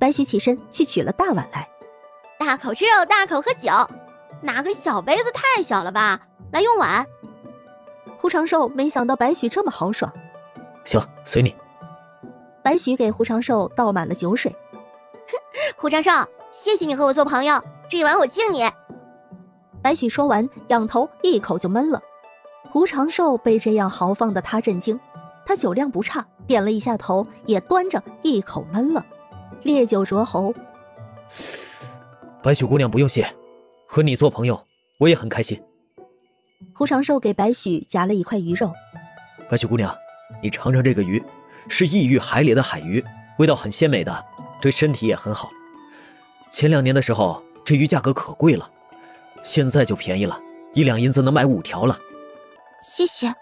白许起身去取了大碗来，大口吃肉，大口喝酒，拿个小杯子太小了吧，来用碗。胡长寿没想到白许这么豪爽，行，随你。白许给胡长寿倒满了酒水。胡长寿，谢谢你和我做朋友，这一碗我敬你。白许说完，仰头一口就闷了。胡长寿被这样豪放的他震惊，他酒量不差，点了一下头，也端着一口闷了，烈酒灼喉。白许姑娘不用谢，和你做朋友我也很开心。胡长寿给白许夹了一块鱼肉。白许姑娘，你尝尝这个鱼，是异域海里的海鱼，味道很鲜美的，对身体也很好。前2年的时候这鱼价格可贵了，现在就便宜了，1两银子能买5条了。谢谢。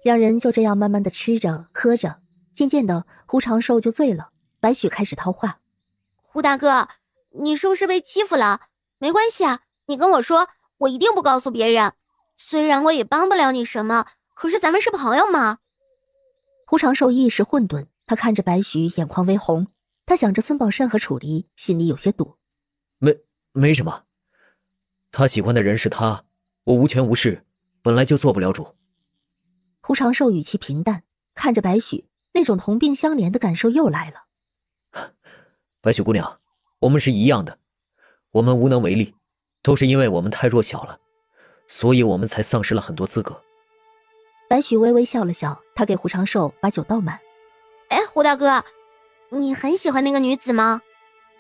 两人就这样慢慢的吃着喝着，渐渐的胡长寿就醉了。白许开始套话：胡大哥，你是不是被欺负了？没关系啊，你跟我说，我一定不告诉别人。虽然我也帮不了你什么，可是咱们是朋友嘛。胡长寿一时混沌，他看着白许眼眶微红，他想着孙宝善和楚离，心里有些堵。没什么，他喜欢的人是他，我无权无势，本来就做不了主。胡长寿语气平淡，看着白许，那种同病相怜的感受又来了。白许姑娘，我们是一样的，我们无能为力，都是因为我们太弱小了，所以我们才丧失了很多资格。白许微微笑了笑，他给胡长寿把酒倒满。哎，胡大哥，你很喜欢那个女子吗？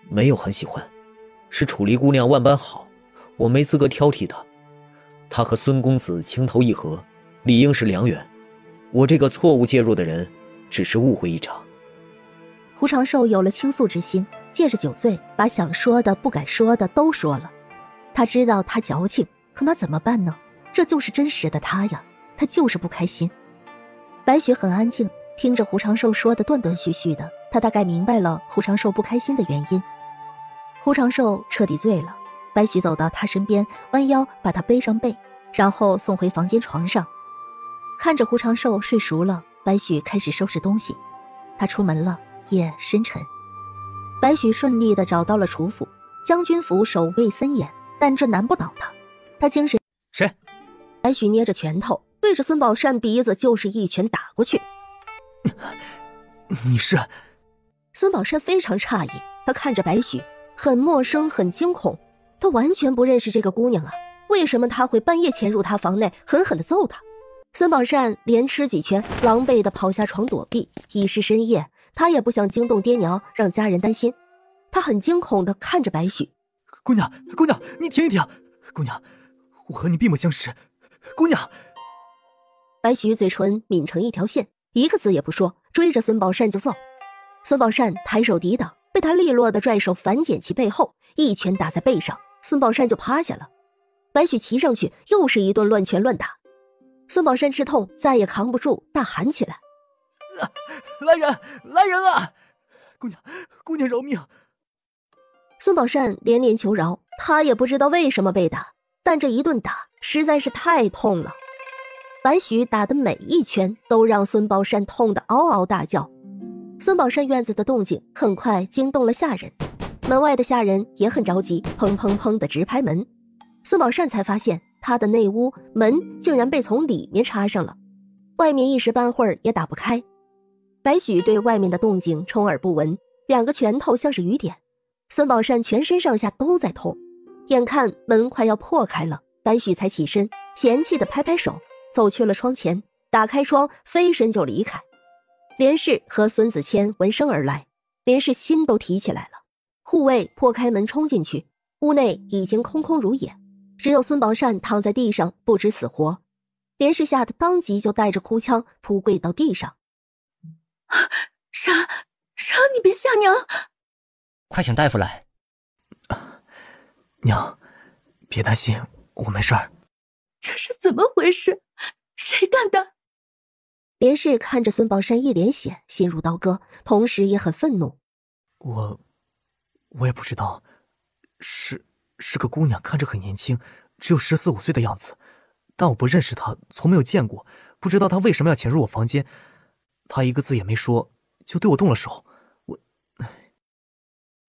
没有很喜欢，是楚离姑娘万般好，我没资格挑剔她。她和孙公子情投意合，理应是良缘。我这个错误介入的人，只是误会一场。胡长寿有了倾诉之心，借着酒醉，把想说的不敢说的都说了。他知道他矫情，可那怎么办呢？这就是真实的他呀，他就是不开心。白雪很安静，听着胡长寿说的断断续续的，他大概明白了胡长寿不开心的原因。胡长寿彻底醉了，白许走到他身边，弯腰把他背上背，然后送回房间床上。看着胡长寿睡熟了，白许开始收拾东西。他出门了，夜深沉。白许顺利地找到了楚府，将军府守卫森严，但这难不倒他。他精神。谁？白许捏着拳头，对着孙宝善鼻子就是一拳打过去。你是？孙宝善非常诧异，他看着白许，很陌生，很惊恐。他完全不认识这个姑娘啊，为什么他会半夜潜入他房内，狠狠地揍他？孙宝善连吃几拳，狼狈地跑下床躲避。已是深夜，他也不想惊动爹娘，让家人担心。他很惊恐地看着白许。姑娘，你停一停！姑娘，我和你并不相识。姑娘。白许嘴唇抿成一条线，一个字也不说，追着孙宝善就揍。孙宝善抬手抵挡，被他利落的拽手反剪其背后，一拳打在背上，孙宝善就趴下了。白许骑上去，又是一顿乱拳乱打。孙宝善吃痛，再也扛不住，大喊起来：来人啊！姑娘饶命！孙宝善连连求饶，他也不知道为什么被打，但这一顿打实在是太痛了。白许打的每一拳都让孙宝善痛得嗷嗷大叫。孙宝善院子的动静很快惊动了下人，门外的下人也很着急，砰砰砰的直拍门。孙宝善才发现他的内屋门竟然被从里面插上了，外面一时半会儿也打不开。白许对外面的动静充耳不闻，两个拳头像是雨点。孙宝善全身上下都在痛，眼看门快要破开了，白许才起身，嫌弃地拍拍手，走去了窗前，打开窗，飞身就离开。连氏和孙子谦闻声而来，连氏心都提起来了。护卫破开门冲进去，屋内已经空空如也，只有孙宝善躺在地上不知死活。连氏吓得当即就带着哭腔扑跪到地上：莎，你别吓娘！快请大夫来。娘，别担心，我没事儿。这是怎么回事？谁干的？连氏看着孙宝善一脸血，心如刀割，同时也很愤怒。我也不知道，是个姑娘，看着很年轻，只有14、15岁的样子，但我不认识她，从没有见过，不知道她为什么要潜入我房间。她一个字也没说，就对我动了手。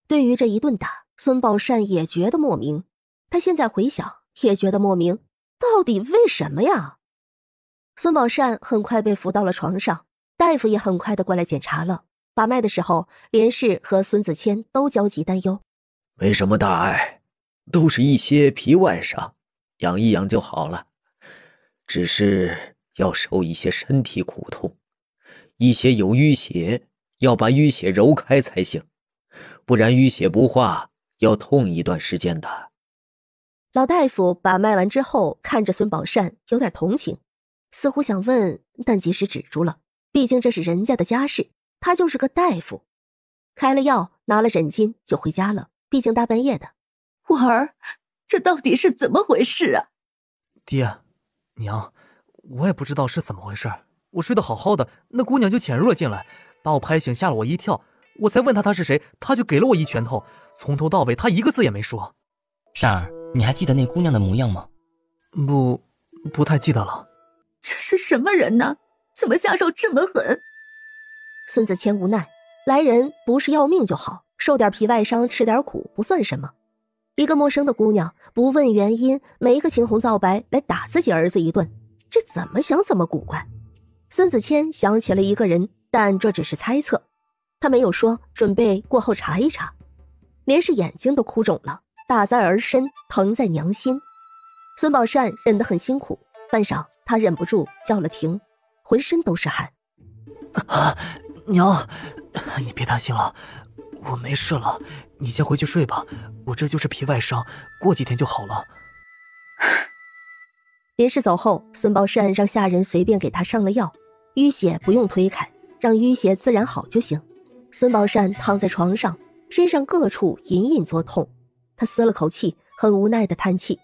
对于这一顿打，孙宝善也觉得莫名。他现在回想也觉得莫名，到底为什么呀？孙宝善很快被扶到了床上，大夫也很快的过来检查了。把脉的时候，连氏和孙子谦都焦急担忧。没什么大碍，都是一些皮外伤，养一养就好了。只是要受一些身体苦痛，一些有淤血，要把淤血揉开才行，不然淤血不化，要痛一段时间的。老大夫把脉完之后，看着孙宝善有点同情，似乎想问，但及时止住了，毕竟这是人家的家事，他就是个大夫。开了药，拿了诊金就回家了，毕竟大半夜的。我儿，这到底是怎么回事啊？爹，娘，我也不知道是怎么回事，我睡得好好的，那姑娘就潜入了进来，把我拍醒，吓了我一跳。我才问她是谁，她就给了我一拳头，从头到尾她一个字也没说。善儿，你还记得那姑娘的模样吗？不太记得了。这是什么人呢？怎么下手这么狠？孙子谦无奈，来人不是要命就好，受点皮外伤吃点苦不算什么。一个陌生的姑娘不问原因，没个青红皂白来打自己儿子一顿，这怎么想怎么古怪。孙子谦想起了一个人，但这只是猜测，他没有说，准备过后查一查。连是眼睛都哭肿了，打在儿身，疼在娘心。孙宝善忍得很辛苦，半晌他忍不住叫了停，浑身都是汗。娘，你别担心了，我没事了，你先回去睡吧，我这就是皮外伤，过几天就好了。连氏走后，孙宝善让下人随便给他上了药，淤血不用推开，让淤血自然好就行。孙宝善躺在床上，身上各处隐隐作痛，他撕了口气，很无奈的叹气。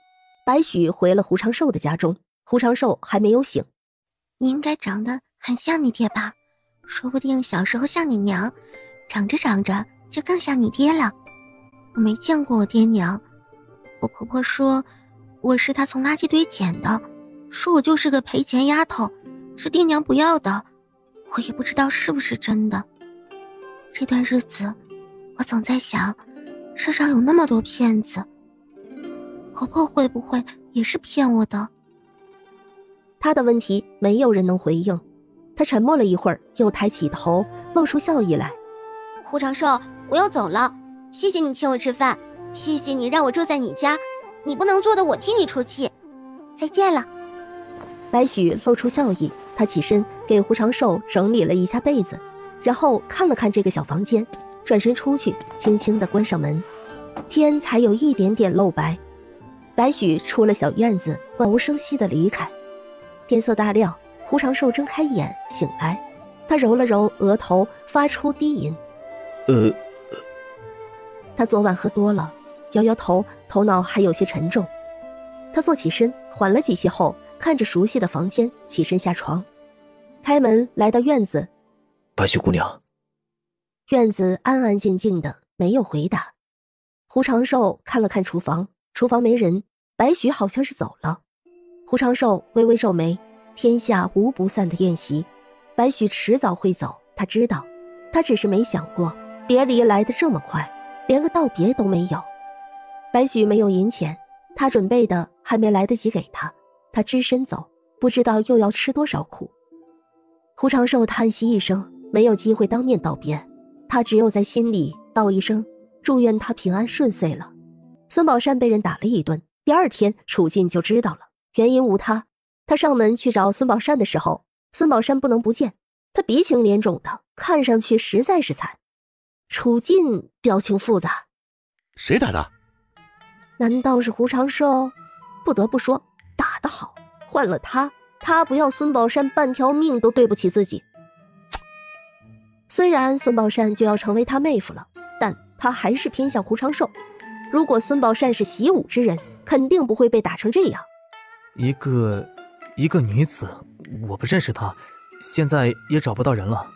白许回了胡长寿的家中，胡长寿还没有醒。你应该长得很像你爹吧，说不定小时候像你娘，长着长着就更像你爹了。我没见过我爹娘，我婆婆说我是她从垃圾堆捡的，说我就是个赔钱丫头，是爹娘不要的，我也不知道是不是真的。这段日子我总在想，世上有那么多骗子，婆婆会不会也是骗我的？他的问题没有人能回应，他沉默了一会儿，又抬起头，露出笑意来。胡长寿，我要走了，谢谢你请我吃饭，谢谢你让我住在你家，你不能做的我替你出气，再见了。白许露出笑意，他起身给胡长寿整理了一下被子，然后看了看这个小房间，转身出去，轻轻地关上门。天才有一点点露白，白许出了小院子，悄无声息地离开。天色大亮，胡长寿睁开眼醒来，他揉了揉额头，发出低吟。他昨晚喝多了，摇摇头，头脑还有些沉重。他坐起身，缓了几息后，看着熟悉的房间，起身下床，开门来到院子。白雪姑娘。院子安安静静的，没有回答。胡长寿看了看厨房，厨房没人，白许好像是走了。胡长寿微微皱眉，天下无不散的宴席，白许迟早会走，他知道，他只是没想过别离来得这么快，连个道别都没有。白许没有银钱，他准备的还没来得及给他，他只身走，不知道又要吃多少苦。胡长寿叹息一声，没有机会当面道别，他只有在心里道一声祝愿他平安顺遂了。孙宝善被人打了一顿，第二天楚进就知道了，原因无他，他上门去找孙宝善的时候，孙宝善不能不见，他鼻青脸肿的，看上去实在是惨。楚进表情复杂，谁打的？难道是胡长寿？不得不说，打得好，换了他不要孙宝善半条命都对不起自己。虽然孙宝善就要成为他妹夫了，但他还是偏向胡长寿。如果孙宝善是习武之人，肯定不会被打成这样。一个女子，我不认识她，现在也找不到人了。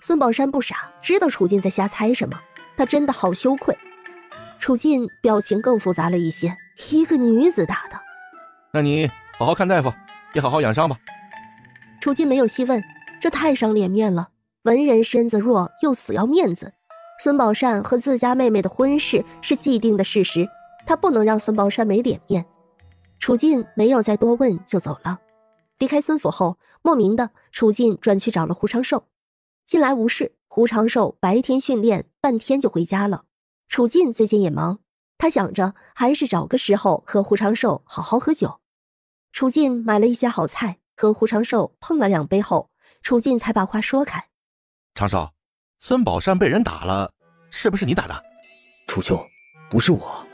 孙宝善不傻，知道楚进在瞎猜什么，他真的好羞愧。楚进表情更复杂了一些，一个女子打的。那你好好看大夫，也好好养伤吧。楚进没有细问，这太伤脸面了。文人身子弱又死要面子，孙宝善和自家妹妹的婚事是既定的事实，他不能让孙宝善没脸面。楚进没有再多问就走了。离开孙府后，莫名的楚进转去找了胡长寿。近来无事，胡长寿白天训练，半天就回家了。楚进最近也忙，他想着还是找个时候和胡长寿好好喝酒。楚进买了一些好菜，和胡长寿碰了2杯后，楚进才把话说开。长寿，孙宝善被人打了，是不是你打的？楚兄，不是我。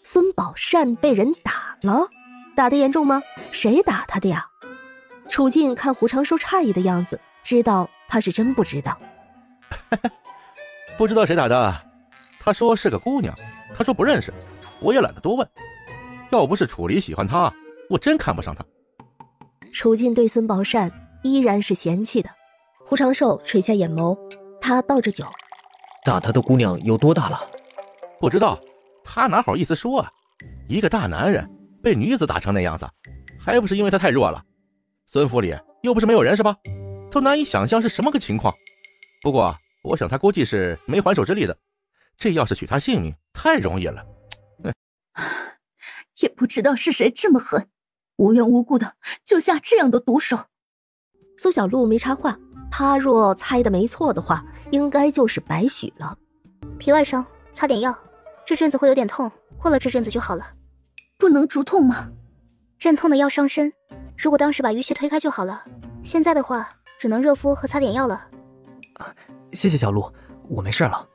孙宝善被人打了？打得严重吗？谁打他的呀？楚进看胡长寿诧异的样子，知道他是真不知道。不知道谁打的，他说是个姑娘，他说不认识，我也懒得多问。要不是楚离喜欢他，我真看不上他。楚进对孙宝善依然是嫌弃的。胡长寿垂下眼眸，他倒着酒。打他的姑娘有多大了？不知道，他哪好意思说啊？一个大男人被女子打成那样子，还不是因为他太弱了？孙府里又不是没有人是吧？都难以想象是什么个情况。不过我想他估计是没还手之力的，这要是取他性命太容易了。也不知道是谁这么狠，无缘无故的就下这样的毒手。苏小璐没插话，她若猜的没错的话，应该就是白许了。皮外伤，擦点药，这阵子会有点痛，过了这阵子就好了。不能除痛吗？镇痛的药伤身，如果当时把淤血推开就好了，现在的话只能热敷和擦点药了。谢谢小璐，我没事了。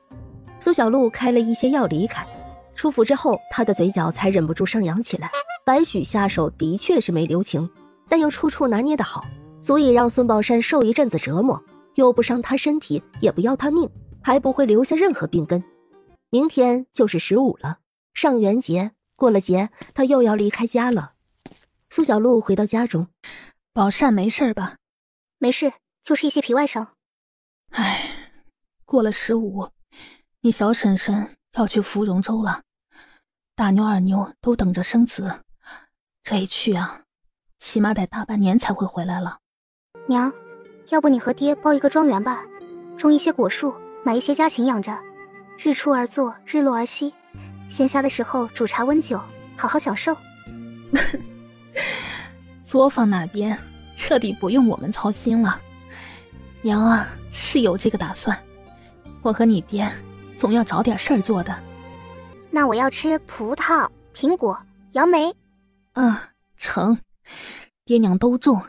苏小璐开了一些药离开。出府之后，她的嘴角才忍不住上扬起来。白许下手的确是没留情，但又处处拿捏得好，足以让孙宝善受一阵子折磨，又不伤他身体，也不要他命，还不会留下任何病根。明天就是15了，上元节，过了节，他又要离开家了。苏小璐回到家中，宝善没事吧？没事，就是一些皮外伤。唉，过了15，你小婶婶要去芙蓉州了，大妞二妞都等着生子，这一去啊，起码得大半年才会回来了。娘，要不你和爹包一个庄园吧，种一些果树，买一些家禽养着，日出而作，日落而息，闲暇的时候煮茶温酒，好好享受。作坊那边彻底不用我们操心了，娘啊是有这个打算，我和你爹总要找点事儿做的。那我要吃葡萄、苹果、杨梅。成，爹娘都种，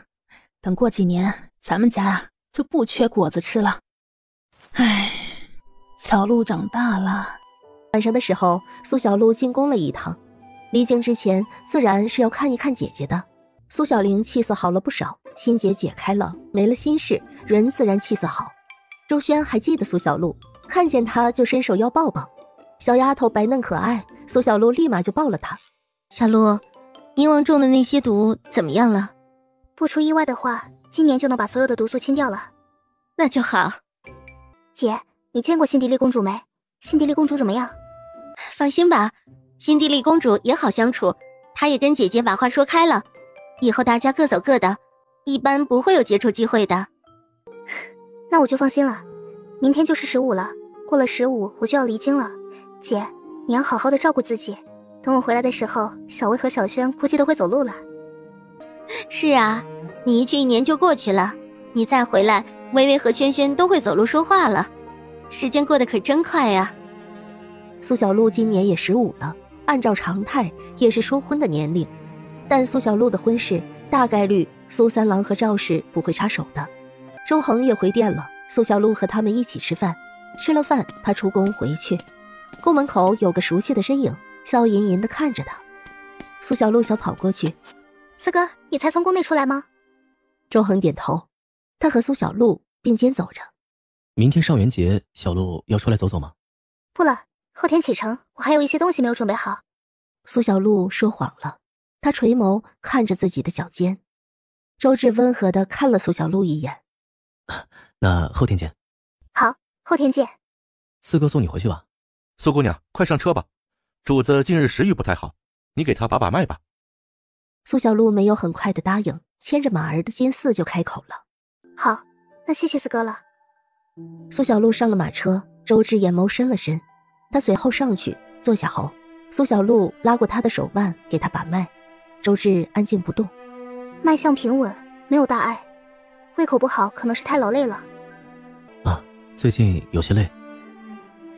等过几年咱们家啊就不缺果子吃了。唉，小璐长大了。晚上的时候，苏小璐进宫了一趟，离京之前自然是要看一看姐姐的。苏小玲气色好了不少，心结解开了，没了心事，人自然气色好。周轩还记得苏小璐，看见她就伸手要抱抱。小丫头白嫩可爱，苏小璐立马就抱了她。小璐，宁王种的那些毒怎么样了？不出意外的话，今年就能把所有的毒素清掉了。那就好。姐，你见过辛迪丽公主没？辛迪丽公主怎么样？放心吧，辛迪丽公主也好相处，她也跟姐姐把话说开了，以后大家各走各的，一般不会有接触机会的。那我就放心了。明天就是15了，过了15我就要离京了。姐，你要好好的照顾自己，等我回来的时候，小薇和小轩估计都会走路了。是啊，你一去1年就过去了，你再回来，薇薇和轩轩都会走路说话了，时间过得可真快呀。苏小璐今年也15了，按照常态也是说婚的年龄，但苏小璐的婚事大概率苏三郎和赵氏不会插手的。周恒也回电了，苏小璐和他们一起吃饭，吃了饭他出宫回去。宫门口有个熟悉的身影，笑吟吟地看着他。苏小璐想跑过去，四哥，你才从宫内出来吗？周恒点头，他和苏小璐并肩走着。明天上元节，小璐要出来走走吗？不了，后天启程，我还有一些东西没有准备好。苏小璐说谎了，她垂眸看着自己的脚尖。周志温和地看了苏小璐一眼。那后天见。好，后天见。四哥送你回去吧。苏姑娘，快上车吧，主子近日食欲不太好，你给他把把脉吧。苏小璐没有很快的答应，牵着马儿的金丝就开口了。好，那谢谢四哥了。苏小璐上了马车，周芷眼眸深了深，他随后上去坐下后，苏小璐拉过他的手腕给他把脉。周芷安静不动，脉象平稳，没有大碍，胃口不好，可能是太劳累了。啊，最近有些累。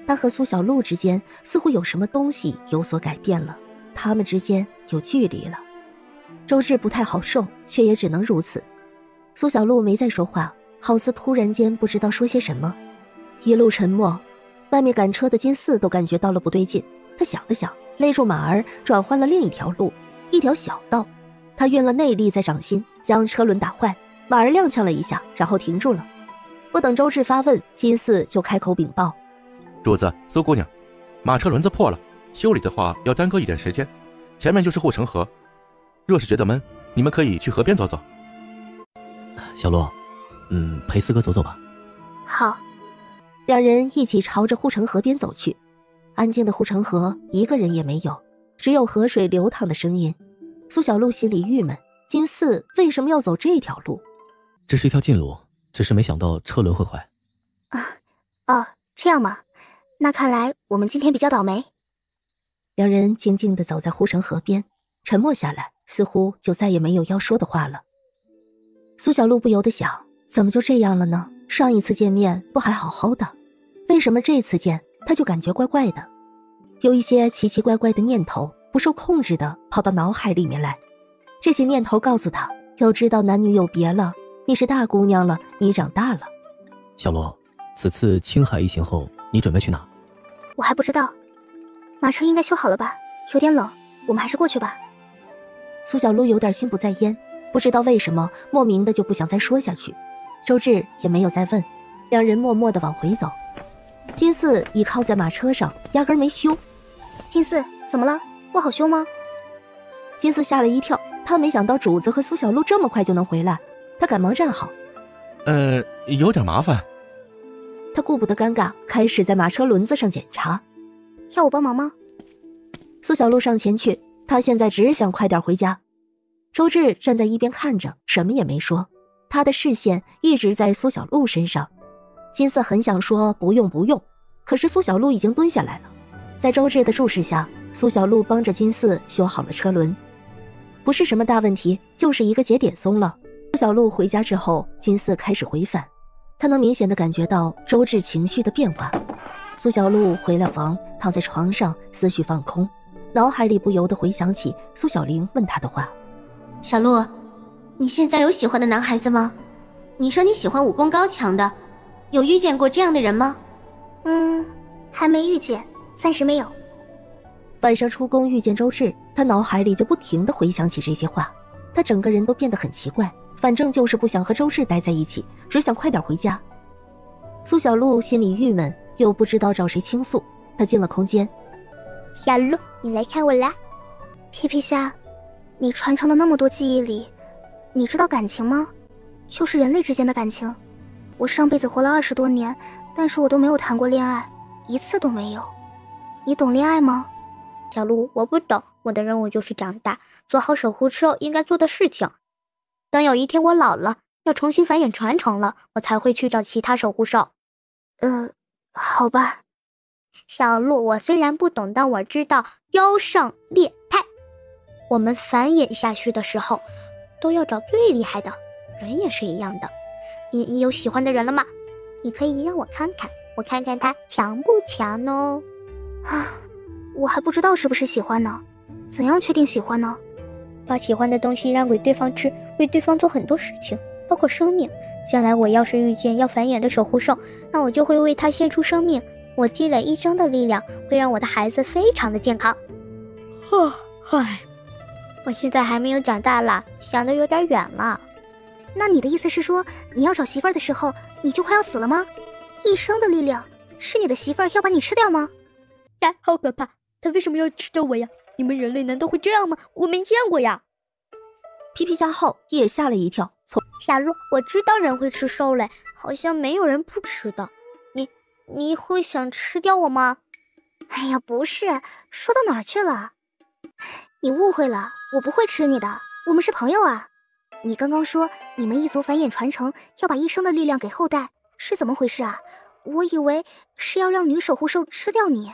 他和苏小璐之间似乎有什么东西有所改变了，他们之间有距离了。周芷不太好受，却也只能如此。苏小璐没再说话，好似突然间不知道说些什么，一路沉默。外面赶车的金四都感觉到了不对劲，他想了想，勒住马儿，转换了另一条路，一条小道。他运了内力在掌心，将车轮打坏，马儿踉跄了一下，然后停住了。不等周芷发问，金四就开口禀报：主子，苏姑娘，马车轮子破了，修理的话要耽搁一点时间，前面就是护城河，若是觉得闷，你们可以去河边走走。小洛，陪四哥走走吧。好。两人一起朝着护城河边走去。安静的护城河一个人也没有，只有河水流淌的声音。苏小璐心里郁闷，金四为什么要走这条路？这是一条近路，只是没想到车轮会坏。这样吗？那看来我们今天比较倒霉。两人静静地走在护城河边，沉默下来，似乎就再也没有要说的话了。苏小璐不由得想，怎么就这样了呢？上一次见面不还好好的，为什么这次见他就感觉怪怪的？有一些奇奇怪怪的念头不受控制的跑到脑海里面来。这些念头告诉他，要知道男女有别了，你是大姑娘了，你长大了。小洛，此次青海一行后，你准备去哪？我还不知道，马车应该修好了吧？有点冷，我们还是过去吧。苏小璐有点心不在焉，不知道为什么莫名的就不想再说下去。周芷也没有再问，两人默默地往回走。金四倚靠在马车上，压根没修。金四，怎么了？不好修吗？金四吓了一跳，他没想到主子和苏小璐这么快就能回来，他赶忙站好。有点麻烦。他顾不得尴尬，开始在马车轮子上检查。要我帮忙吗？苏小璐上前去，他现在只想快点回家。周芷站在一边看着，什么也没说，他的视线一直在苏小璐身上。金四很想说不用不用，可是苏小璐已经蹲下来了。在周芷的注视下，苏小璐帮着金四修好了车轮，不是什么大问题，就是一个节点松了。苏小璐回家之后，金四开始回返，他能明显的感觉到周芷情绪的变化。苏小璐回了房，躺在床上，思绪放空，脑海里不由得回想起苏小玲问他的话：小璐，你现在有喜欢的男孩子吗？你说你喜欢武功高强的，有遇见过这样的人吗？还没遇见，暂时没有。晚上出宫遇见周芷，他脑海里就不停地回想起这些话，他整个人都变得很奇怪，反正就是不想和周芷待在一起，只想快点回家。苏小璐心里郁闷，又不知道找谁倾诉，她进了空间。小璐，你来看我啦。皮皮虾，你传承了那么多记忆里，你知道感情吗？就是人类之间的感情。我上辈子活了20多年，但是我都没有谈过恋爱，一次都没有。你懂恋爱吗？小璐，我不懂，我的任务就是长大，做好守护兽应该做的事情。等有一天我老了，要重新繁衍传承了，我才会去找其他守护兽。好吧。小璐，我虽然不懂，但我知道优胜劣汰。我们繁衍下去的时候，都要找最厉害的，人也是一样的。你有喜欢的人了吗？你可以让我看看，我看看他强不强哦。我还不知道是不是喜欢呢，怎样确定喜欢呢？把喜欢的东西让给对方吃，为对方做很多事情，包括生命。将来我要是遇见要繁衍的守护兽，那我就会为他献出生命，我积累一生的力量，会让我的孩子非常的健康。我现在还没有长大啦，想得有点远了。那你的意思是说，你要找媳妇儿的时候，你就快要死了吗？一生的力量，是你的媳妇儿要把你吃掉吗？呀，好可怕！他为什么要吃掉我呀？你们人类难道会这样吗？我没见过呀。皮皮虾号也吓了一跳。小璐，我知道人会吃兽类，好像没有人不吃的。你会想吃掉我吗？哎呀，不是，说到哪儿去了？你误会了，我不会吃你的，我们是朋友啊。你刚刚说你们一族繁衍传承，要把一生的力量给后代，是怎么回事啊？我以为是要让女守护兽吃掉你。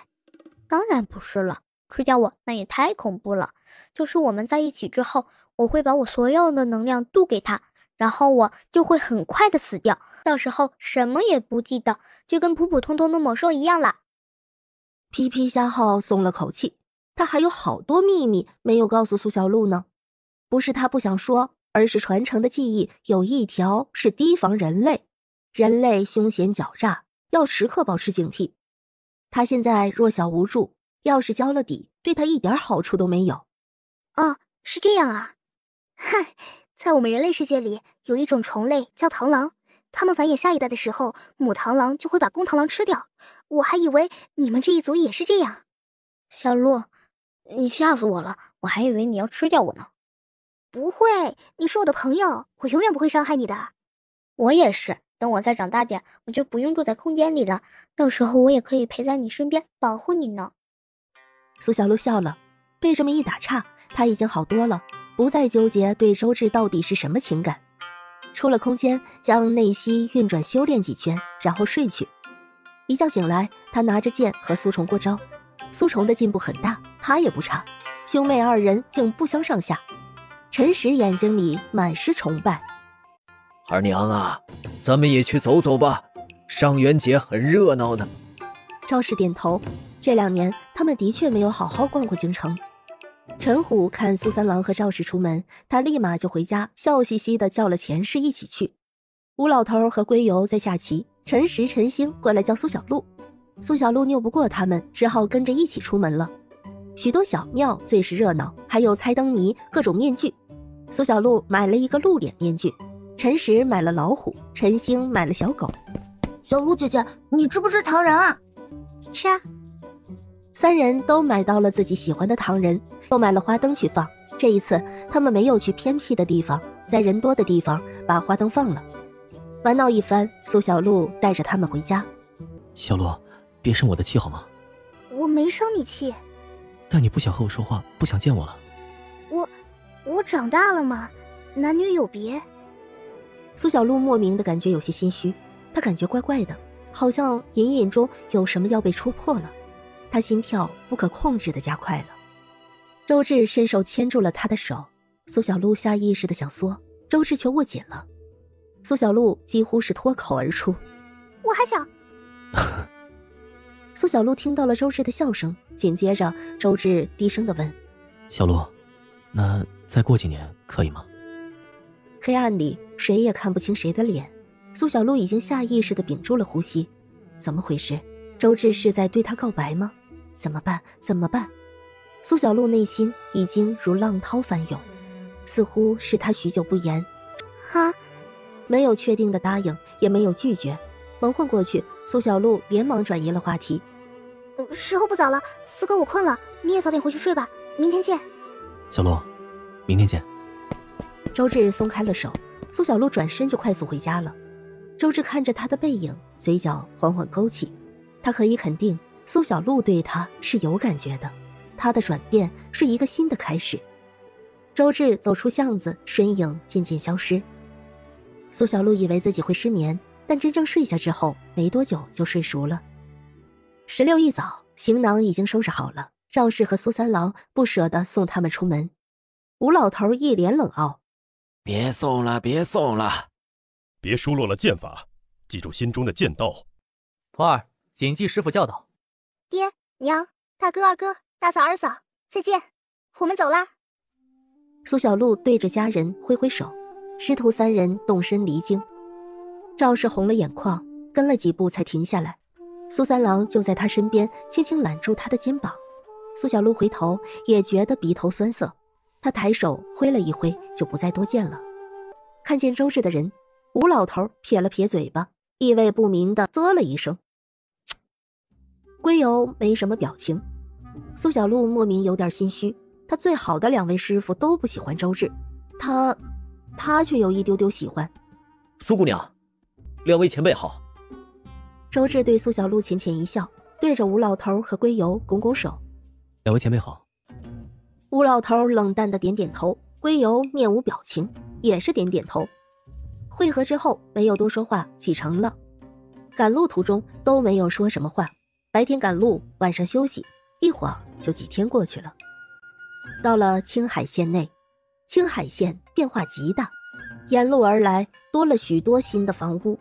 当然不是了，吃掉我那也太恐怖了。就是我们在一起之后，我会把我所有的能量渡给他，然后我就会很快的死掉，到时候什么也不记得，就跟普普通通的猛兽一样啦。皮皮虾号松了口气，他还有好多秘密没有告诉苏小鹿呢。不是他不想说，而是传承的记忆有一条是提防人类，人类凶险狡诈，要时刻保持警惕。他现在弱小无助，要是交了底，对他一点好处都没有。哦，是这样啊。嗨，在我们人类世界里，有一种虫类叫螳螂，它们繁衍下一代的时候，母螳螂就会把公螳螂吃掉。我还以为你们这一族也是这样。小鹿，你吓死我了，我还以为你要吃掉我呢。不会，你是我的朋友，我永远不会伤害你的。我也是，等我再长大点，我就不用住在空间里了，到时候我也可以陪在你身边，保护你呢。苏小鹿笑了，被这么一打岔，他已经好多了，不再纠结对周芷到底是什么情感。出了空间，将内息运转修炼几圈，然后睡去。一觉醒来，他拿着剑和苏虫过招。苏虫的进步很大，他也不差，兄妹二人竟不相上下。陈实眼睛里满是崇拜。二娘啊，咱们也去走走吧，上元节很热闹呢。赵氏点头，这2年他们的确没有好好逛过京城。陈虎看苏三郎和赵氏出门，他立马就回家，笑嘻嘻的叫了钱氏一起去。吴老头和龟油在下棋，陈实、陈星过来叫苏小鹿。苏小鹿拗不过他们，只好跟着一起出门了。许多小庙最是热闹，还有猜灯谜、各种面具。苏小鹿买了一个鹿脸面具，陈实买了老虎，陈星买了小狗。小鹿姐姐，你吃不吃糖人啊？吃啊。3人都买到了自己喜欢的糖人，都买了花灯去放。这一次他们没有去偏僻的地方，在人多的地方把花灯放了。玩闹一番，苏小鹿带着他们回家。小鹿，别生我的气好吗？我没生你气。但你不想和我说话，不想见我了。我长大了嘛，男女有别。苏小鹿莫名的感觉有些心虚，他感觉怪怪的，好像隐隐中有什么要被戳破了。他心跳不可控制的加快了。周芷伸手牵住了他的手，苏小鹿下意识的想缩，周芷却握紧了。苏小鹿几乎是脱口而出：我还想。苏小鹿听到了周芷的笑声，紧接着周芷低声的问：小鹿，那再过几年可以吗？黑暗里谁也看不清谁的脸，苏小鹿已经下意识地屏住了呼吸。怎么回事？周芷是在对他告白吗？怎么办？怎么办？苏小鹿内心已经如浪涛翻涌，似乎是他许久不言。哈，没有确定的答应，也没有拒绝。蒙混过去，苏小鹿连忙转移了话题。时候不早了，四哥我困了，你也早点回去睡吧，明天见。小鹿，明天见。周芷松开了手，苏小鹿转身就快速回家了。周芷看着他的背影，嘴角缓缓勾起。他可以肯定，苏小鹿对他是有感觉的，他的转变是一个新的开始。周芷走出巷子，身影渐渐消失。苏小鹿以为自己会失眠，但真正睡下之后，没多久就睡熟了。16一早，行囊已经收拾好了，赵氏和苏三郎不舍得送他们出门。吴老头一脸冷傲：别送了，别送了，别疏落了剑法，记住心中的剑道。徒儿，谨记师傅教导。爹娘、大哥二哥、大嫂二嫂，再见，我们走啦。苏小鹿对着家人挥挥手，师徒3人动身离京。赵氏红了眼眶，跟了几步才停下来。苏三郎就在他身边，轻轻揽住他的肩膀。苏小鹿回头也觉得鼻头酸涩，他抬手挥了一挥，就不再多见了。看见周芷的人，吴老头撇了撇嘴巴，意味不明的啧了一声。龟油没什么表情。苏小鹿莫名有点心虚，他最好的2位师傅都不喜欢周芷，他却有一丢丢喜欢。苏姑娘，2位前辈好。周芷对苏小鹿浅浅一笑，对着吴老头和龟油拱拱手。2位前辈好。吴老头冷淡的点点头，龟油面无表情，也是点点头。会合之后没有多说话，启程了。赶路途中都没有说什么话，白天赶路，晚上休息，一晃就几天过去了。到了青海县内，青海县变化极大，沿路而来多了许多新的房屋，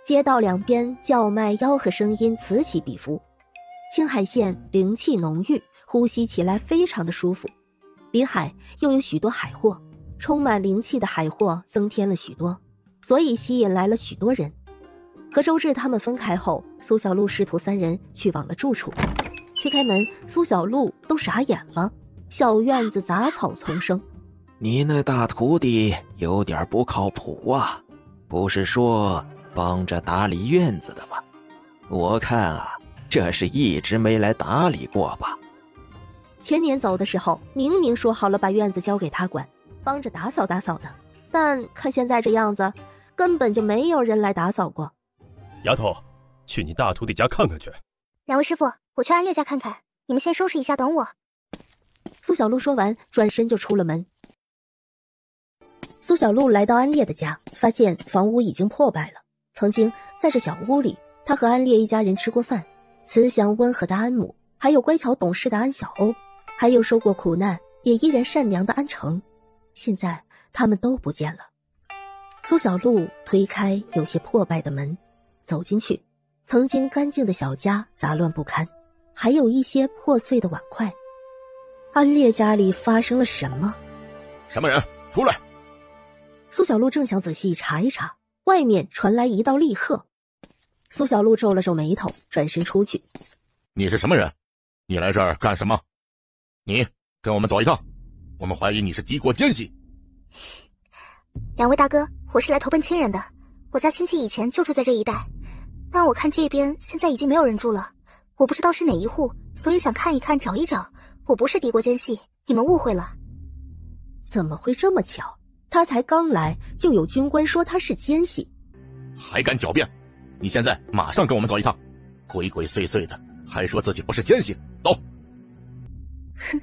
街道两边叫卖吆喝声音此起彼伏。青海县灵气浓郁，呼吸起来非常的舒服。临海又有许多海货，充满灵气的海货增添了许多，所以吸引来了许多人。和周志他们分开后，苏小璐师徒三人去往了住处。推开门，苏小璐都傻眼了。小院子杂草丛生，你那大徒弟有点不靠谱啊，不是说帮着打理院子的吗？我看啊，这是一直没来打理过吧。前年走的时候明明说好了把院子交给他管，帮着打扫打扫的，但看现在这样子，根本就没有人来打扫过。丫头，去你大徒弟家看看去。两位师傅，我去安烈家看看，你们先收拾一下等我。苏小璐说完转身就出了门。苏小璐来到安烈的家，发现房屋已经破败了。曾经在这小屋里，他和安烈一家人吃过饭，慈祥温和的安母，还有乖巧懂事的安小欧，还有受过苦难也依然善良的安成，现在他们都不见了。苏小璐推开有些破败的门，走进去，曾经干净的小家杂乱不堪，还有一些破碎的碗筷。安烈家里发生了什么？什么人？出来！苏小璐正想仔细查一查，外面传来一道厉喝。苏小璐皱了皱眉头，转身出去。你是什么人？你来这儿干什么？你跟我们走一趟，我们怀疑你是敌国奸细。两位大哥，我是来投奔亲人的，我家亲戚以前就住在这一带，但我看这边现在已经没有人住了，我不知道是哪一户，所以想看一看找一找。我不是敌国奸细，你们误会了。怎么会这么巧？他才刚来就有军官说他是奸细，还敢狡辩！你现在马上跟我们走一趟，鬼鬼祟祟的还说自己不是奸细，走！哼，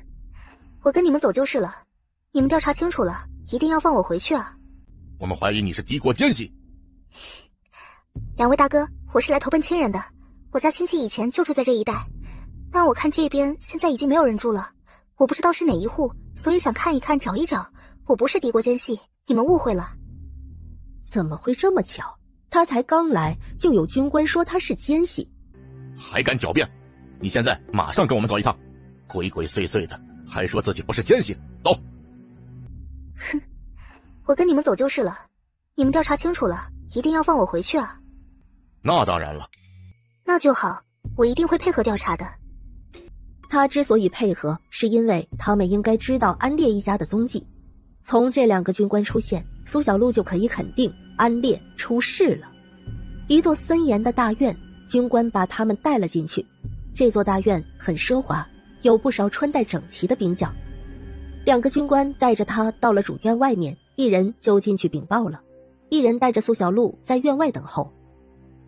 我跟你们走就是了，你们调查清楚了一定要放我回去啊。我们怀疑你是敌国奸细。两位大哥，我是来投奔亲人的，我家亲戚以前就住在这一带，但我看这边现在已经没有人住了，我不知道是哪一户，所以想看一看找一找。我不是敌国奸细，你们误会了。怎么会这么巧？他才刚来就有军官说他是奸细，还敢狡辩！你现在马上跟我们走一趟，鬼鬼祟祟的还说自己不是奸细，走！哼，我跟你们走就是了，你们调查清楚了一定要放我回去啊。那当然了。那就好，我一定会配合调查的。他之所以配合，是因为他们应该知道安烈一家的踪迹。从这两个军官出现，苏小璐就可以肯定安烈出事了。一座森严的大院，军官把他们带了进去。这座大院很奢华，有不少穿戴整齐的兵将。两个军官带着他到了主院外面，一人就进去禀报了，一人带着苏小璐在院外等候。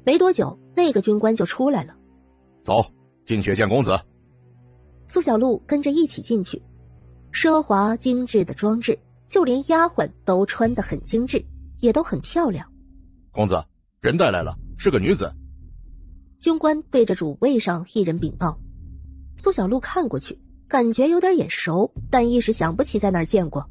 没多久，那个军官就出来了。走，进去见公子。苏小璐跟着一起进去，奢华精致的装置，就连丫鬟都穿得很精致，也都很漂亮。公子，人带来了，是个女子。军官对着主位上一人禀报。苏小璐看过去，感觉有点眼熟，但一时想不起在哪儿见过。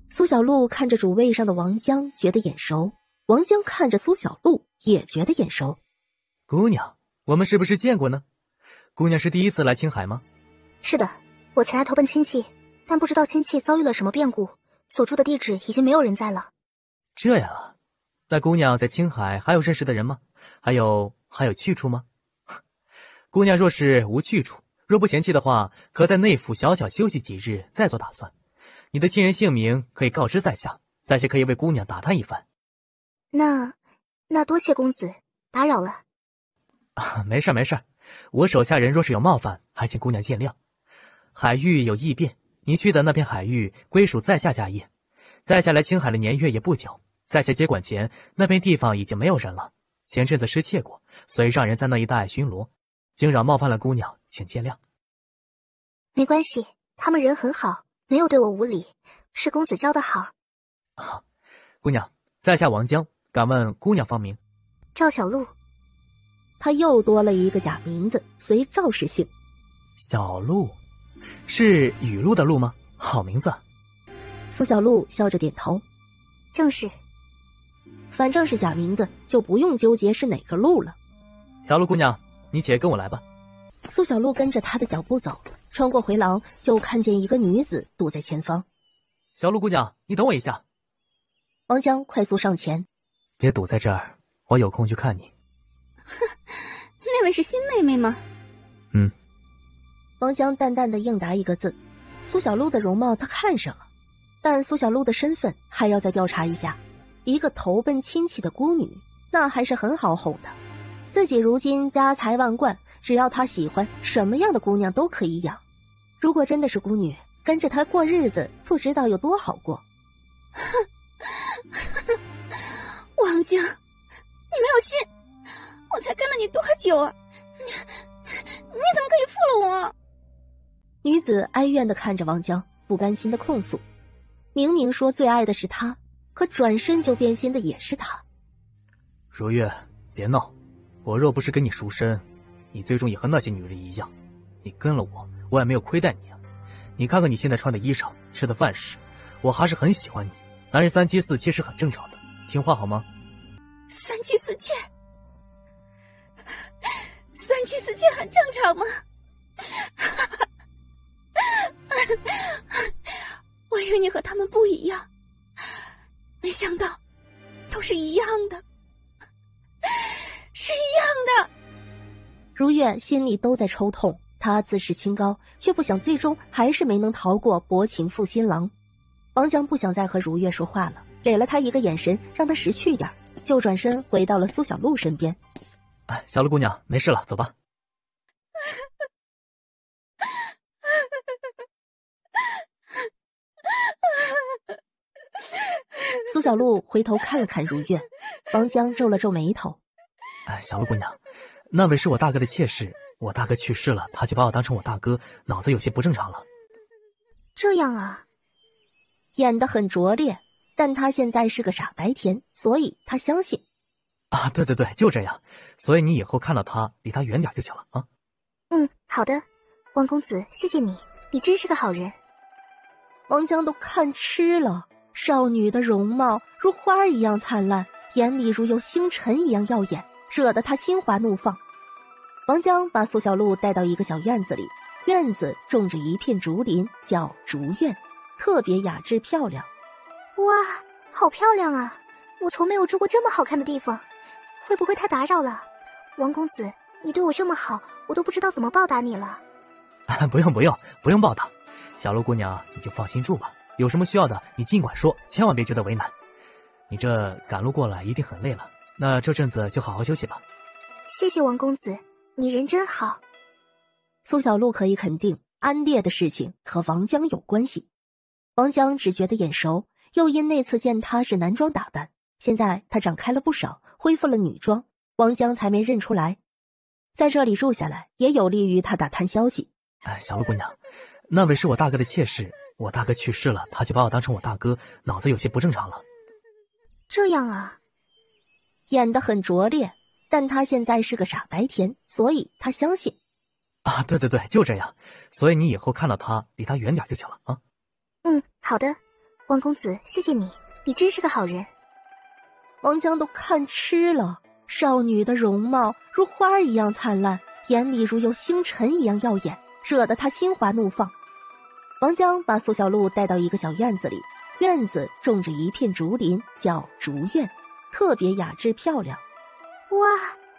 苏小璐看着主位上的王江，觉得眼熟。王江看着苏小璐，也觉得眼熟。姑娘，我们是不是见过呢？姑娘是第一次来青海吗？是的，我前来投奔亲戚，但不知道亲戚遭遇了什么变故，所住的地址已经没有人在了。这样啊，那姑娘在青海还有认识的人吗？还有去处吗？姑娘若是无去处，若不嫌弃的话，可在内府小小休息几日，再做打算。你的亲人姓名可以告知在下，在下可以为姑娘打探一番。那多谢公子，打扰了。没事没事，我手下人若是有冒犯，还请姑娘见谅。海域有异变，你去的那片海域归属在下家业。在下来青海的年月也不久，在下接管前，那片地方已经没有人了。前阵子失窃过，所以让人在那一带巡逻，惊扰冒犯了姑娘，请见谅。没关系，他们人很好，没有对我无礼，是公子教得好。姑娘，在下王江，敢问姑娘芳名？赵小璐。他又多了一个假名字，随赵氏姓。小鹿，是雨露的露吗？好名字。苏小璐笑着点头，正是。反正是假名字，就不用纠结是哪个路了。小鹿姑娘，你且跟我来吧。苏小璐跟着他的脚步走，穿过回廊，就看见一个女子堵在前方。小鹿姑娘，你等我一下。王江快速上前，别堵在这儿，我有空去看你。那位是新妹妹吗？嗯。王江淡淡的应答一个字。苏小璐的容貌他看上了，但苏小璐的身份还要再调查一下。一个投奔亲戚的孤女，那还是很好哄的。自己如今家财万贯，只要他喜欢，什么样的姑娘都可以养。如果真的是孤女，跟着他过日子，不知道有多好过。王江，你没有心，我才跟了你多久啊？你怎么可以负了我？女子哀怨地看着王江，不甘心地控诉：明明说最爱的是他，可转身就变心的也是他。如月，别闹，我若不是跟你赎身，你最终也和那些女人一样。你跟了我，我也没有亏待你啊。你看看你现在穿的衣裳，吃的饭食，我还是很喜欢你。男人三妻四妾是很正常的，听话好吗？三妻四妾？三妻四妾很正常吗？我以为你和他们不一样，没想到都是一样的，是一样的。如月心里都在抽痛，她自视清高，却不想最终还是没能逃过薄情负新郎。王江不想再和如月说话了，给了她一个眼神，让她识趣点，就转身回到了苏小璐身边。小鹿姑娘，没事了，走吧。苏小璐回头看了看如月，王江皱了皱眉头。小鹿姑娘，那位是我大哥的妾室，我大哥去世了，他就把我当成我大哥，脑子有些不正常了。这样啊。演得很拙劣，但他现在是个傻白甜，所以他相信。对，就这样。所以你以后看到他，离他远点就行了啊。好的，王公子，谢谢你，你真是个好人。王江都看痴了，少女的容貌如花一样灿烂，眼里如有星辰一样耀眼，惹得他心花怒放。王江把苏小璐带到一个小院子里，院子种着一片竹林，叫竹院，特别雅致漂亮。哇，好漂亮啊！我从没有住过这么好看的地方，会不会太打扰了？王公子，你对我这么好，我都不知道怎么报答你了。不用报答。小鹿姑娘，你就放心住吧，有什么需要的你尽管说，千万别觉得为难。你这赶路过来一定很累了，那这阵子就好好休息吧。谢谢王公子，你人真好。苏小璐可以肯定，安烈的事情和王江有关系。王江只觉得眼熟，又因那次见他是男装打扮，现在他长开了不少，恢复了女装，王江才没认出来。在这里住下来，也有利于他打探消息。小鹿姑娘，那位是我大哥的妾室，我大哥去世了，他就把我当成我大哥，脑子有些不正常了。这样啊。演得很拙劣，但他现在是个傻白甜，所以他相信。对，就这样。所以你以后看到他，离他远点就行了啊。好的，王公子，谢谢你，你真是个好人。王江都看痴了，少女的容貌如花一样灿烂，眼里如有星辰一样耀眼，惹得他心花怒放。王江把苏小璐带到一个小院子里，院子种着一片竹林，叫竹院，特别雅致漂亮。哇，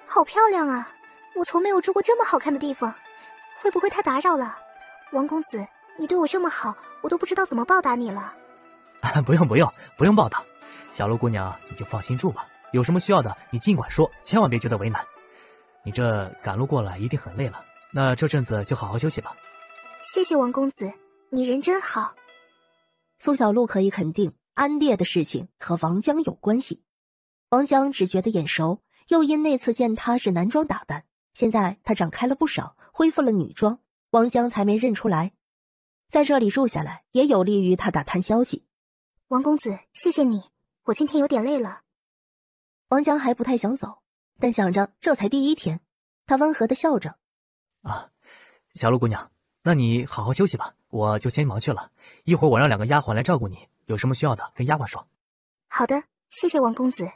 好漂亮啊！我从没有住过这么好看的地方，会不会太打扰了？王公子，你对我这么好，我都不知道怎么报答你了。不用报答。小鹿姑娘，你就放心住吧，有什么需要的你尽管说，千万别觉得为难。你这赶路过来一定很累了，那这阵子就好好休息吧。谢谢王公子，你人真好。苏小璐可以肯定，安烈的事情和王江有关系。王江只觉得眼熟，又因那次见他是男装打扮，现在他长开了不少，恢复了女装，王江才没认出来。在这里住下来，也有利于他打探消息。王公子，谢谢你，我今天有点累了。王江还不太想走，但想着这才第一天，他温和的笑着。啊，小鹿姑娘，那你好好休息吧，我就先忙去了。一会儿我让2个丫鬟来照顾你，有什么需要的跟丫鬟说。好的，谢谢王公子。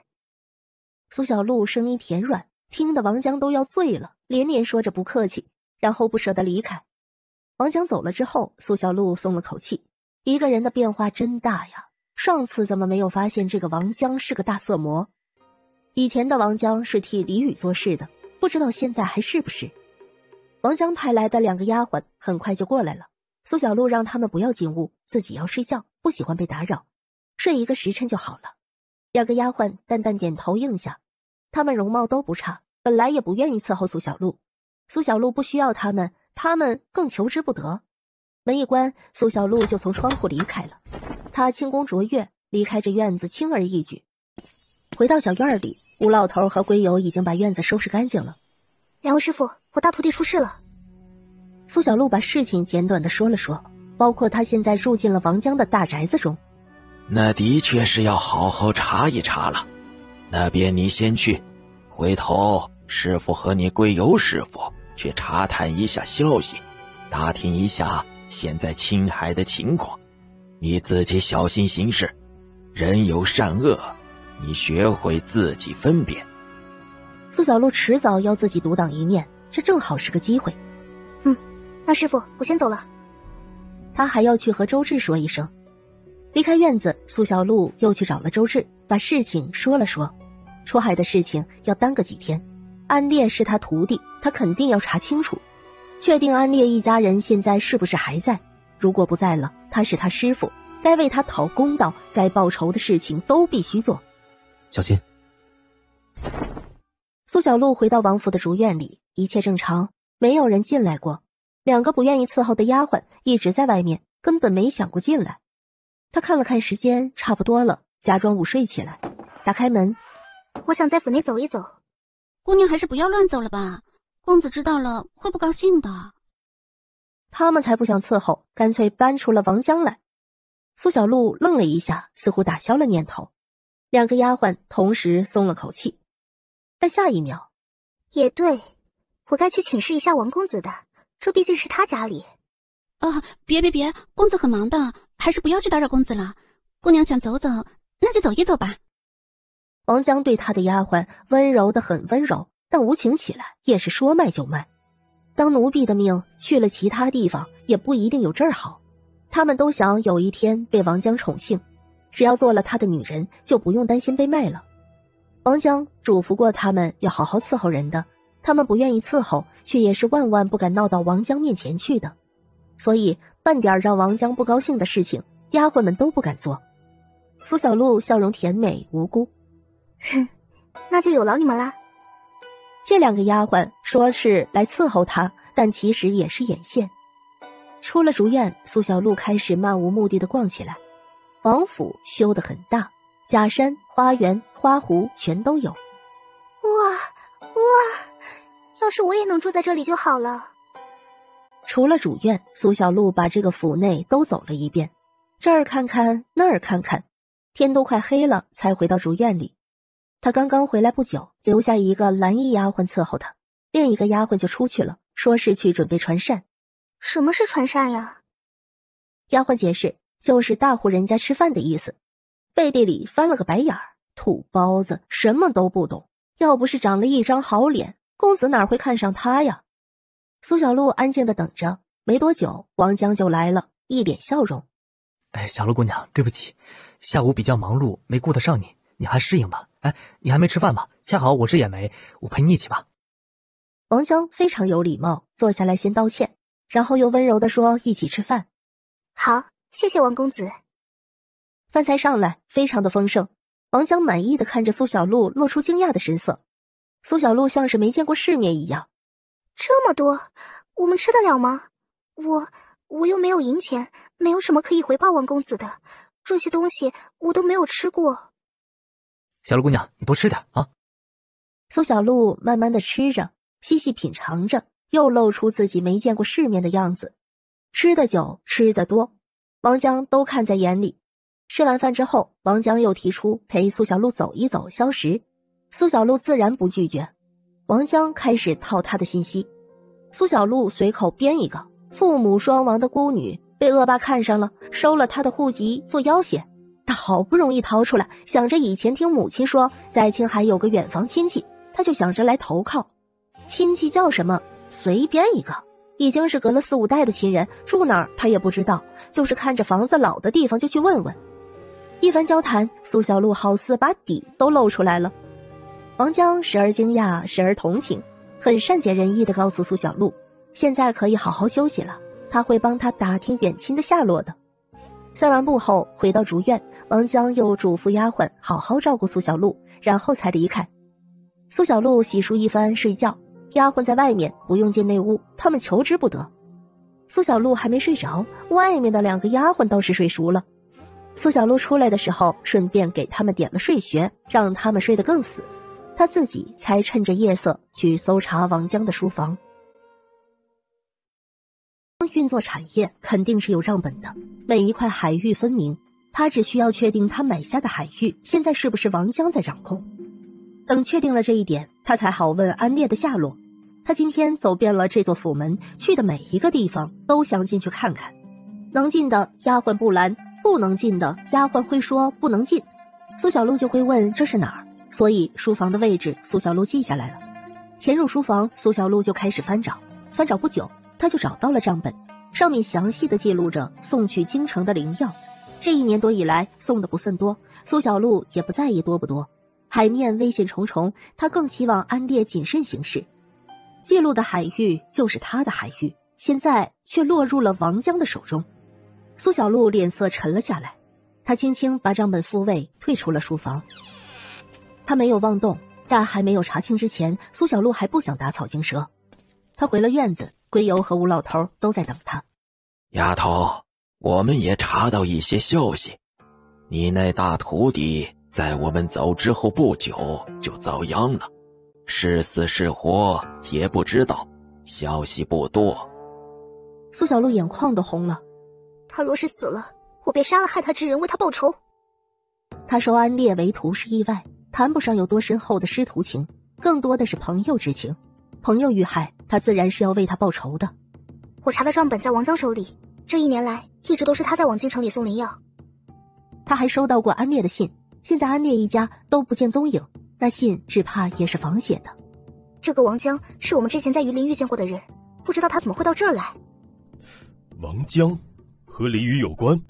苏小鹿声音甜软，听得王江都要醉了，连连说着不客气，然后不舍得离开。王江走了之后，苏小鹿松了口气，一个人的变化真大呀，上次怎么没有发现这个王江是个大色魔？以前的王江是替李宇做事的，不知道现在还是不是。王江派来的2个丫鬟很快就过来了，苏小鹿让他们不要进屋，自己要睡觉，不喜欢被打扰，睡1个时辰就好了。2个丫鬟淡淡点头应下，她们容貌都不差，本来也不愿意伺候苏小鹿，苏小鹿不需要她们更求之不得。门一关，苏小鹿就从窗户离开了，她轻功卓越，离开这院子轻而易举。回到小院里，吴老头和龟友已经把院子收拾干净了。2位师傅，我大徒弟出事了。苏小鹿把事情简短的说了说，包括他现在住进了王江的大宅子中。那的确是要好好查一查了，那边你先去，回头师傅和你龟友师傅去查探一下消息，打听一下现在青海的情况，你自己小心行事，人有善恶，你学会自己分辨。苏小鹿迟早要自己独当一面，这正好是个机会。那师傅，我先走了。他还要去和周志说一声。离开院子，苏小鹿又去找了周志，把事情说了说。出海的事情要耽搁几天，安烈是他徒弟，他肯定要查清楚，确定安烈一家人现在是不是还在。如果不在了，他是他师傅，该为他讨公道，该报仇的事情都必须做。小心。苏小鹿回到王府的竹院里，一切正常，没有人进来过。2个不愿意伺候的丫鬟一直在外面，根本没想过进来。他看了看时间，差不多了，假装午睡起来，打开门。我想在府内走一走。姑娘还是不要乱走了吧，公子知道了会不高兴的。他们才不想伺候，干脆搬出了王江来。苏小鹿愣了一下，似乎打消了念头。2个丫鬟同时松了口气。但下一秒，也对，我该去请示一下王公子的，这毕竟是他家里。别，公子很忙的，还是不要去打扰公子了。姑娘想走走，那就走一走吧。王江对他的丫鬟温柔的很温柔，但无情起来也是说卖就卖。当奴婢的命去了其他地方，也不一定有这儿好。他们都想有一天被王江宠幸，只要做了他的女人，就不用担心被卖了。王江嘱咐过他们要好好伺候人的，他们不愿意伺候，却也是万万不敢闹到王江面前去的。所以半点让王江不高兴的事情，丫鬟们都不敢做。苏小鹿笑容甜美无辜。那就有劳你们啦。这2个丫鬟说是来伺候他，但其实也是眼线。出了竹院，苏小鹿开始漫无目的的逛起来。王府修得很大，假山、花园、花湖全都有。哇，要是我也能住在这里就好了。除了主院，苏小鹿把这个府内都走了一遍，这儿看看那儿看看，天都快黑了才回到竹院里。他刚刚回来不久，留下一个蓝衣丫鬟伺候他，另一个丫鬟就出去了，说是去准备传膳。什么是传膳呀？丫鬟解释，就是大户人家吃饭的意思。背地里翻了个白眼儿，土包子，什么都不懂。要不是长了一张好脸，公子哪会看上他呀？苏小鹿安静的等着，没多久，王江就来了，一脸笑容。小鹿姑娘，对不起，下午比较忙碌，没顾得上你，你还适应吧。你还没吃饭吗？恰好我这也没，我陪你一起吧。王江非常有礼貌，坐下来先道歉，然后又温柔地说一起吃饭。好，谢谢王公子。饭菜上来，非常的丰盛。王江满意的看着苏小鹿，露出惊讶的神色。苏小鹿像是没见过世面一样。这么多，我们吃得了吗？我又没有银钱，没有什么可以回报王公子的，这些东西我都没有吃过。小鹿姑娘，你多吃点啊。苏小鹿慢慢的吃着，细细品尝着，又露出自己没见过世面的样子。吃的久，吃的多，王江都看在眼里。吃完饭之后，王江又提出陪苏小鹿走一走消食，苏小鹿自然不拒绝。王江开始套他的信息。苏小璐随口编一个父母双亡的孤女被恶霸看上了，收了他的户籍做要挟。他好不容易逃出来，想着以前听母亲说在青海有个远房亲戚，他就想着来投靠。亲戚叫什么随便一个，已经是隔了4、5代的亲人，住哪儿他也不知道，就是看着房子老的地方就去问问。一番交谈，苏小璐好似把底都露出来了。王江时而惊讶，时而同情，很善解人意地告诉苏小璐，现在可以好好休息了，他会帮他打听远亲的下落的。散完步后回到竹院，王江又嘱咐丫鬟好好照顾苏小璐，然后才离开。苏小璐洗漱一番睡觉，丫鬟在外面不用进内屋，他们求之不得。苏小璐还没睡着，外面的2个丫鬟倒是睡熟了。苏小璐出来的时候顺便给他们点了睡穴，让他们睡得更死，他自己才趁着夜色去搜查王江的书房。运作产业肯定是有账本的，每一块海域分明，他只需要确定他买下的海域现在是不是王江在掌控。等确定了这一点，他才好问安烈的下落。他今天走遍了这座府门，去的每一个地方都想进去看看，能进的丫鬟不拦，不能进的丫鬟会说不能进，苏小璐就会问这是哪儿，所以书房的位置苏小璐记下来了。潜入书房，苏小璐就开始翻找不久，他就找到了账本，上面详细的记录着送去京城的灵药。这1年多以来送的不算多，苏小璐也不在意多不多，海面危险重重，他更希望安烈谨慎行事。记录的海域就是他的海域，现在却落入了王江的手中。苏小璐脸色沉了下来，他轻轻把账本复位，退出了书房。他没有妄动，在还没有查清之前，苏小璐还不想打草惊蛇。他回了院子，归游和吴老头都在等他。丫头，我们也查到一些消息，你那大徒弟在我们走之后不久就遭殃了，是死是活也不知道，消息不多。苏小璐眼眶都红了。他若是死了，我便杀了害他之人，为他报仇。他收安烈为徒是意外，谈不上有多深厚的师徒情，更多的是朋友之情。朋友遇害，他自然是要为他报仇的。我查的账本在王江手里，这1年来一直都是他在往京城里送灵药。他还收到过安烈的信，现在安烈一家都不见踪影，那信只怕也是仿写的。这个王江是我们之前在榆林遇见过的人，不知道他怎么会到这儿来。王江和李宇有关？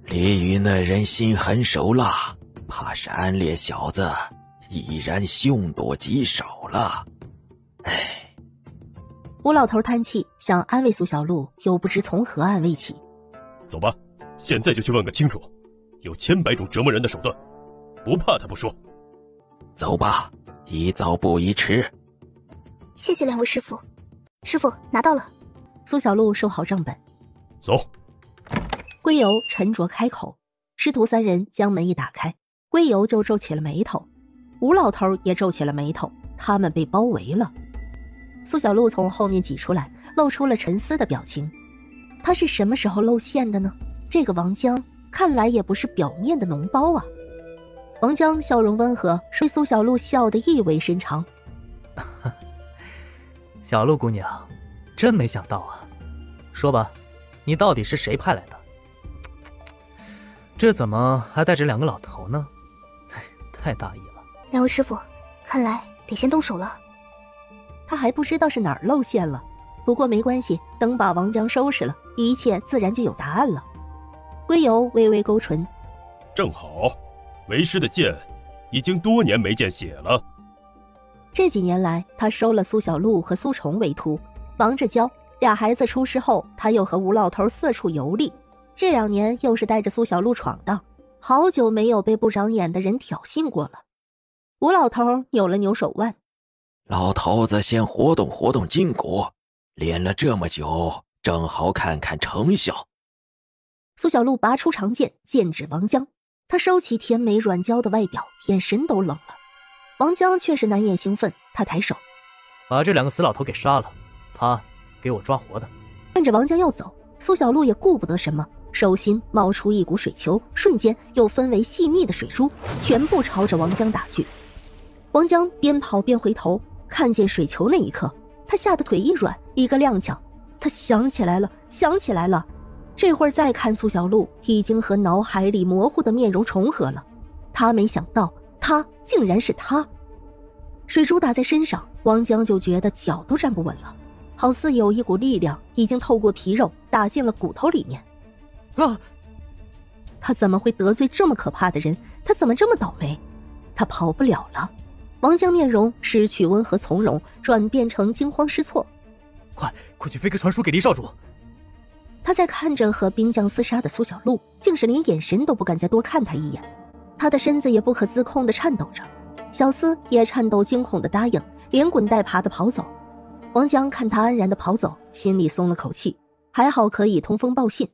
李宇那人心狠手辣，怕是安烈小子已然凶多吉少了。唉，吴老头叹气，想安慰苏小璐，又不知从何安慰起。走吧，现在就去问个清楚，有千百种折磨人的手段，不怕他不说。走吧，宜早不宜迟。谢谢2位师傅。师傅拿到了。苏小璐收好账本，走。归游沉着开口，师徒3人将门一打开，归游就皱起了眉头，吴老头也皱起了眉头，他们被包围了。苏小璐从后面挤出来，露出了沉思的表情。他是什么时候露馅的呢？这个王江看来也不是表面的脓包啊。王江笑容温和，对苏小璐笑得意味深长。小璐姑娘，真没想到啊。说吧，你到底是谁派来的？这怎么还带着2个老头呢？太大意了。2位师傅，看来得先动手了。他还不知道是哪儿露馅了，不过没关系，等把王江收拾了，一切自然就有答案了。归游微微勾唇，正好，为师的剑已经多年没见血了。这几年来，他收了苏小璐和苏崇为徒，忙着教。俩孩子出师后，他又和吴老头四处游历，这2年又是带着苏小璐闯荡，好久没有被不长眼的人挑衅过了。吴老头扭了扭手腕，老头子先活动活动筋骨，练了这么久，正好看看成效。苏小璐拔出长剑，剑指王江，他收起甜美软娇的外表，眼神都冷了。王江却是难掩兴奋，他抬手把这2个死老头给杀了，他给我抓活的。看着王江要走，苏小璐也顾不得什么，手心冒出一股水球，瞬间又分为细密的水珠，全部朝着王江打去。王江边跑边回头，看见水球那一刻，他吓得腿一软，一个踉跄。他想起来了。这会儿再看苏小璐，已经和脑海里模糊的面容重合了。他没想到，他竟然是他。水珠打在身上，王江就觉得脚都站不稳了，好似有一股力量已经透过皮肉打进了骨头里面。他怎么会得罪这么可怕的人？他怎么这么倒霉？他跑不了了。王江面容失去温和从容，转变成惊慌失措。快去飞个传书给黎少主。他在看着和兵将厮杀的苏小璐，竟是连眼神都不敢再多看他一眼。他的身子也不可自控地颤抖着，小厮也颤抖惊恐地答应，连滚带爬地跑走。王江看他安然地跑走，心里松了口气，还好可以通风报信。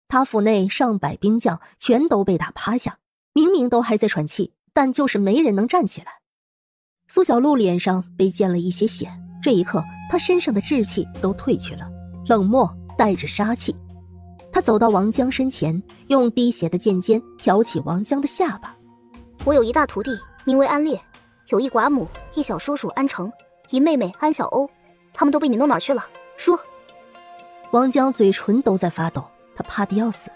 他府内上百兵将全都被打趴下，明明都还在喘气，但就是没人能站起来。苏小璐脸上被溅了一些血，这一刻他身上的志气都褪去了，冷漠带着杀气。他走到王江身前，用滴血的剑尖挑起王江的下巴。我有一大徒弟名为安烈，有一寡母，一小叔叔安成，一妹妹安小欧，他们都被你弄哪儿去了？说。王江嘴唇都在发抖，他怕得要死，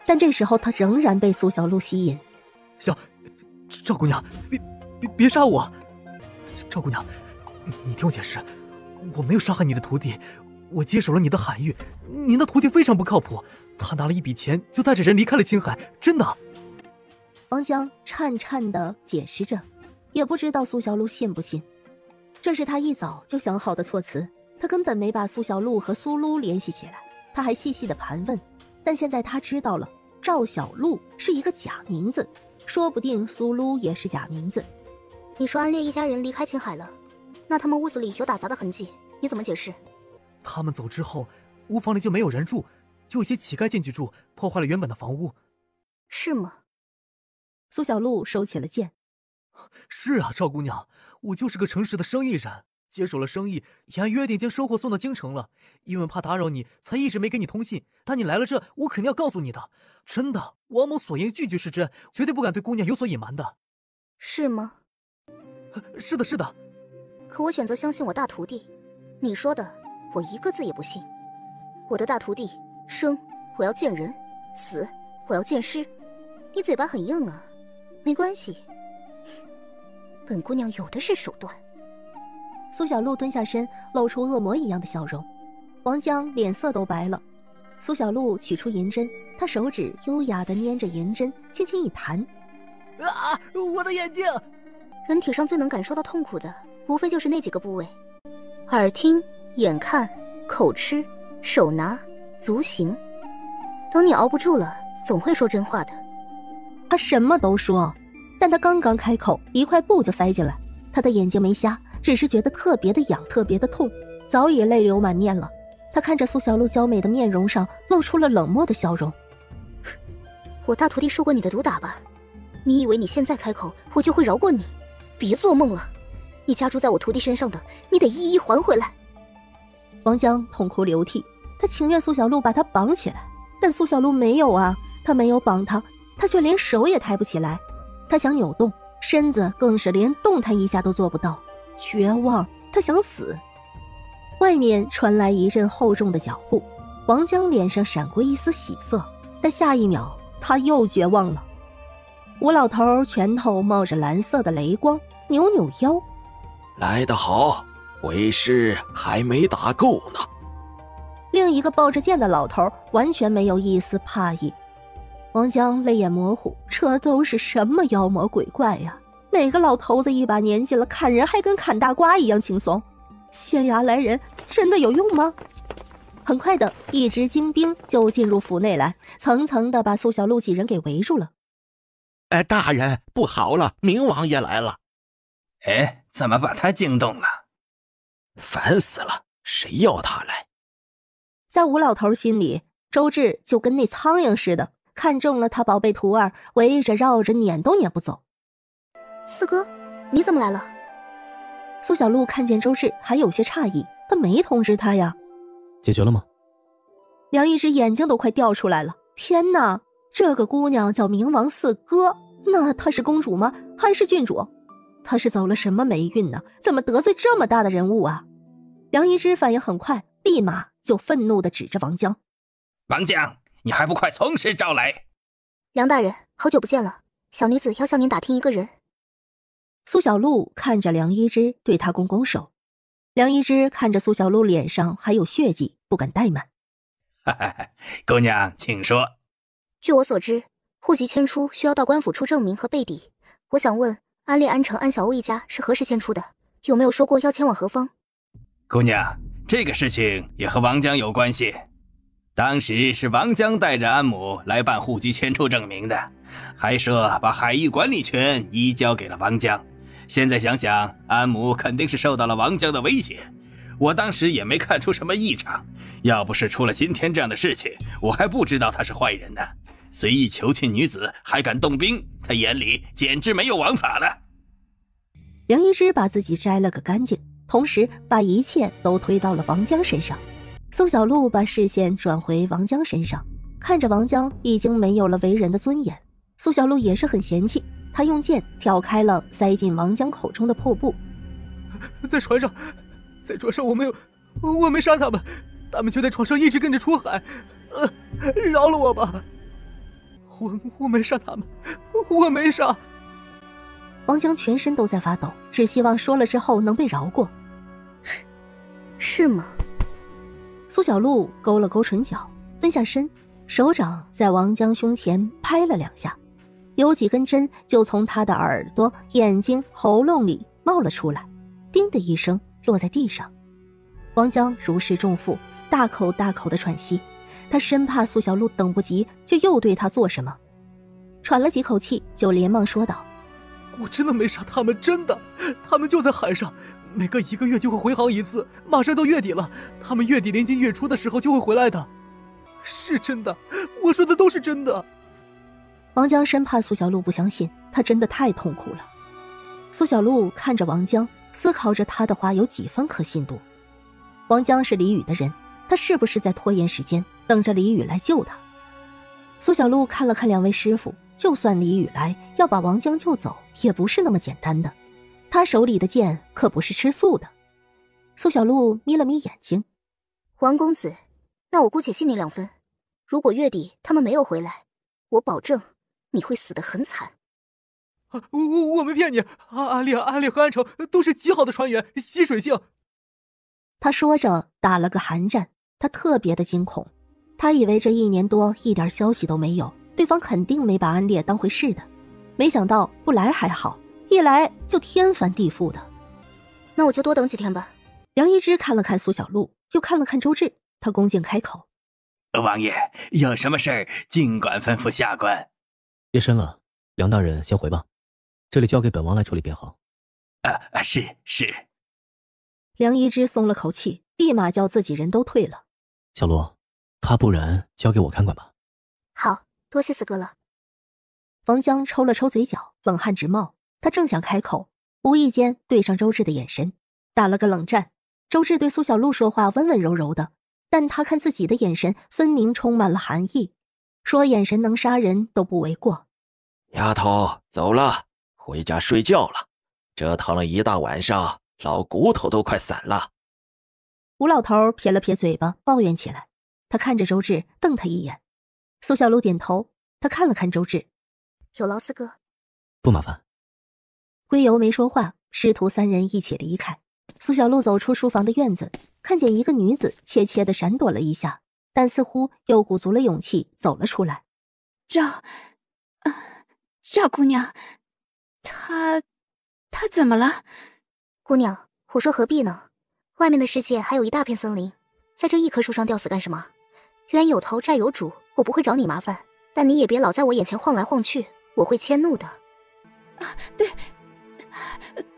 但这时候他仍然被苏小璐吸引。赵姑娘，别杀我！赵姑娘，你听我解释，我没有伤害你的徒弟，我接手了你的海域，您的徒弟非常不靠谱，他拿了一笔钱就带着人离开了青海，真的。王江颤颤地解释着，也不知道苏小璐信不信。这是他一早就想好的措辞，他根本没把苏小璐和苏璐联系起来，他还细细地盘问。但现在他知道了，赵小璐是一个假名字，说不定苏璐也是假名字。你说安烈一家人离开青海了，那他们屋子里有打砸的痕迹，你怎么解释？他们走之后，屋房里就没有人住，就有些乞丐进去住，破坏了原本的房屋。是吗？苏小璐收起了剑。是啊，赵姑娘，我就是个诚实的生意人，接手了生意，也按约定将收货送到京城了。因为怕打扰你，才一直没给你通信。但你来了这，我肯定要告诉你的。真的，王某所言句句是真，绝对不敢对姑娘有所隐瞒的。是吗？是的，是的。可我选择相信我大徒弟，你说的我一个字也不信。我的大徒弟，生我要见人，死我要见尸。你嘴巴很硬啊，没关系，本姑娘有的是手段。苏小璐蹲下身，露出恶魔一样的笑容。王江脸色都白了。苏小璐取出银针，她手指优雅地捏着银针，轻轻一弹。我的眼睛！人体上最能感受到痛苦的，无非就是那几个部位：耳听、眼看、口吃、手拿、足行。等你熬不住了，总会说真话的。他什么都说，但他刚刚开口，一块布就塞进来。他的眼睛没瞎，只是觉得特别的痒，特别的痛，早已泪流满面了。他看着苏小璐娇美的面容上露出了冷漠的笑容。我大徒弟受过你的毒打吧？你以为你现在开口，我就会饶过你？别做梦了！你加诸在我徒弟身上的，你得一一还回来。王江痛哭流涕，他情愿苏小璐把他绑起来，但苏小璐没有啊，他没有绑他，他却连手也抬不起来。他想扭动，身子更是连动弹一下都做不到，绝望，他想死。外面传来一阵厚重的脚步，王江脸上闪过一丝喜色，但下一秒他又绝望了。吴老头拳头冒着蓝色的雷光，扭扭腰。来得好，为师还没打够呢。另一个抱着剑的老头完全没有一丝怕意。王江泪眼模糊，这都是什么妖魔鬼怪呀？哪个老头子一把年纪了，砍人还跟砍大瓜一样轻松？县衙来人真的有用吗？很快的，一支精兵就进入府内来，层层的把苏小璐几人给围住了。大人，不好了，明王爷来了。怎么把他惊动了？烦死了，谁要他来？在吴老头心里，周志就跟那苍蝇似的，看中了他宝贝徒儿，围着绕着撵都撵不走。四哥，你怎么来了？苏小璐看见周志还有些诧异，他没通知他呀。解决了吗？梁一只眼睛都快掉出来了。天哪，这个姑娘叫明王四哥，那她是公主吗？还是郡主？他是走了什么霉运呢？怎么得罪这么大的人物啊？梁一之反应很快，立马就愤怒地指着王江：“王江，你还不快从实招来！”梁大人，好久不见了，小女子要向您打听一个人。苏小璐看着梁一之，对他拱拱手。梁一之看着苏小璐脸上还有血迹，不敢怠慢：“姑娘，请说。”据我所知，户籍迁出需要到官府出证明和备底。我想问，安烈、安城、安小欧一家是何时迁出的？有没有说过要迁往何方？姑娘，这个事情也和王江有关系。当时是王江带着安母来办户籍迁出证明的，还说把海域管理权移交给了王江。现在想想，安母肯定是受到了王江的威胁。我当时也没看出什么异常，要不是出了今天这样的事情，我还不知道他是坏人呢。随意囚禁女子还敢动兵，他眼里简直没有王法了。梁一之把自己摘了个干净，同时把一切都推到了王江身上。苏小璐把视线转回王江身上，看着王江已经没有了为人的尊严，苏小璐也是很嫌弃，她用剑挑开了塞进王江口中的破布。在船上我没杀他们，他们就在船上一直跟着出海，饶了我吧，我没杀他们，我没杀。王江全身都在发抖，只希望说了之后能被饶过。是吗？苏小璐勾了勾唇角，蹲下身，手掌在王江胸前拍了2下，有几根针就从他的耳朵、眼睛、喉咙里冒了出来，叮的一声落在地上。王江如释重负，大口大口的喘息，他生怕苏小璐等不及就又对他做什么。喘了几口气，就连忙说道：“我真的没杀他们，真的，他们就在海上，每隔1个月就会回航一次，马上到月底了，他们月底临近月初的时候就会回来的，是真的，我说的都是真的。”王江生怕苏小璐不相信，他真的太痛苦了。苏小璐看着王江，思考着他的话有几分可信度。王江是李宇的人，他是不是在拖延时间，等着李宇来救他？苏小璐看了看2位师傅，就算李宇来要把王江救走，也不是那么简单的。他手里的剑可不是吃素的。苏小璐眯了眯眼睛：“王公子，那我姑且信你2分。如果月底他们没有回来，我保证你会死得很惨。”我没骗你，安烈和安城都是极好的船员，吸水性。他说着打了个寒战，他特别的惊恐，他以为这1年多一点消息都没有，对方肯定没把安烈当回事的，没想到不来还好，一来就天翻地覆的。那我就多等几天吧。梁一之看了看苏小璐，又看了看周至，他恭敬开口：“王爷，有什么事儿尽管吩咐下官。”夜深了，梁大人先回吧，这里交给本王来处理便好。是。梁一之松了口气，立马叫自己人都退了。小璐，他不然交给我看管吧。好，多谢四哥了。王江抽了抽嘴角，冷汗直冒。他正想开口，无意间对上周至的眼神，打了个冷战。周至对苏小璐说话温温柔柔的，但他看自己的眼神分明充满了寒意，说眼神能杀人都不为过。丫头，走了，回家睡觉了，折腾了一大晚上，老骨头都快散了。吴老头撇了撇嘴巴，抱怨起来。他看着周至，瞪他一眼。苏小璐点头，他看了看周至：“有劳四哥。”不麻烦。归游没说话，师徒3人一起离开。苏小璐走出书房的院子，看见一个女子怯怯地闪躲了一下，但似乎又鼓足了勇气走了出来。赵姑娘，她怎么了？姑娘，我说何必呢？外面的世界还有一大片森林，在这一棵树上吊死干什么？冤有头债有主，我不会找你麻烦，但你也别老在我眼前晃来晃去，我会迁怒的。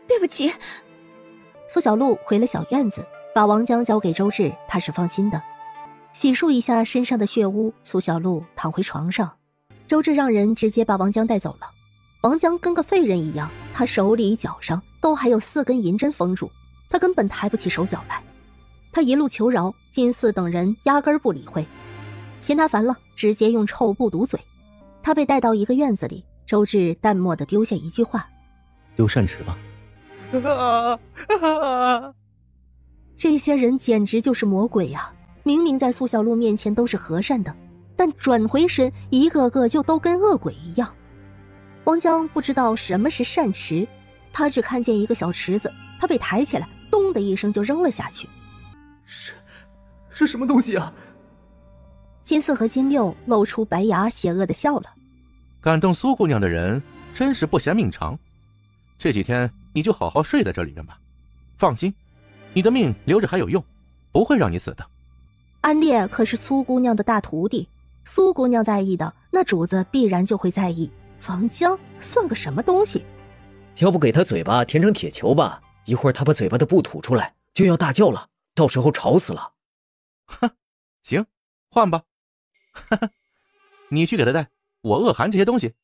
对不起。苏小璐回了小院子，把王江交给周至，他是放心的。洗漱一下身上的血污，苏小璐躺回床上。周至让人直接把王江带走了。王江跟个废人一样，他手里脚上都还有4根银针封住，他根本抬不起手脚来。他一路求饶，金四等人压根儿不理会，嫌他烦了，直接用臭布堵嘴。他被带到一个院子里，周至淡漠地丢下一句话：“丢善池吧。”这些人简直就是魔鬼呀！明明在苏小璐面前都是和善的，但转回身一个个就都跟恶鬼一样。王江不知道什么是善池，他只看见一个小池子，他被抬起来，咚的一声就扔了下去。是什么东西啊？金四和金六露出白牙，邪恶的笑了。感动苏姑娘的人真是不嫌命长，这几天你就好好睡在这里面吧。放心，你的命留着还有用，不会让你死的。安烈可是苏姑娘的大徒弟，苏姑娘在意的，那主子必然就会在意。王江算个什么东西？要不给他嘴巴填成铁球吧，一会儿他把嘴巴的布吐出来就要大叫了，到时候吵死了。哼，行，换吧。你去给他带，我恶寒这些东西。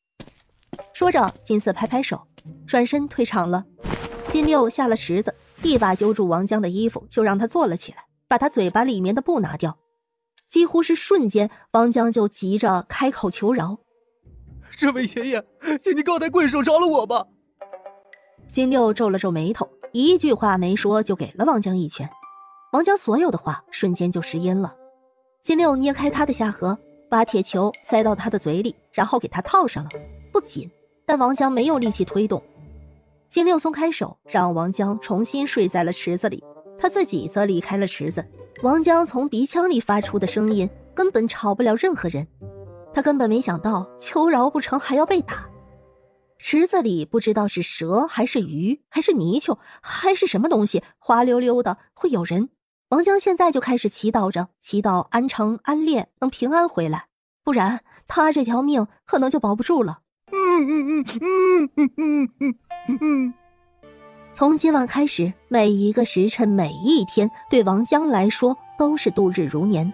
说着，金四拍拍手，转身退场了。金六下了池子，一把揪住王江的衣服，就让他坐了起来，把他嘴巴里面的布拿掉。几乎是瞬间，王江就急着开口求饶：“这位爷爷，请你高抬贵手饶了我吧！”金六皱了皱眉头，一句话没说就给了王江一拳。王江所有的话瞬间就失音了。金六捏开他的下颌，把铁球塞到他的嘴里，然后给他套上了，不紧，但王江没有力气推动。金六松开手，让王江重新睡在了池子里，他自己则离开了池子。王江从鼻腔里发出的声音根本吵不了任何人，他根本没想到求饶不成还要被打。池子里不知道是蛇还是鱼还是泥鳅还是什么东西，滑溜溜的会有人。王江现在就开始祈祷着，祈祷安城安烈能平安回来，不然他这条命可能就保不住了。从今晚开始，每一个时辰每一天对王江来说都是度日如年。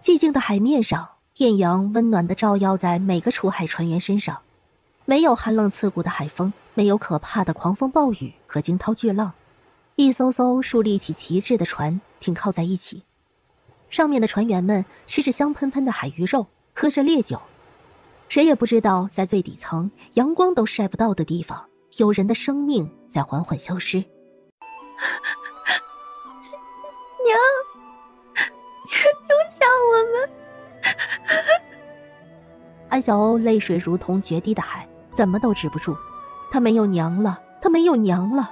寂静的海面上，艳阳温暖地照耀在每个出海船员身上，没有寒冷刺骨的海风，没有可怕的狂风暴雨和惊涛巨浪。一艘艘竖立起旗帜的船停靠在一起，上面的船员们吃着香喷喷的海鱼肉，喝着烈酒。谁也不知道，在最底层阳光都晒不到的地方，有人的生命在缓缓消失。娘，救下我们！安小欧泪水如同决堤的海，怎么都止不住。他没有娘了，他没有娘了。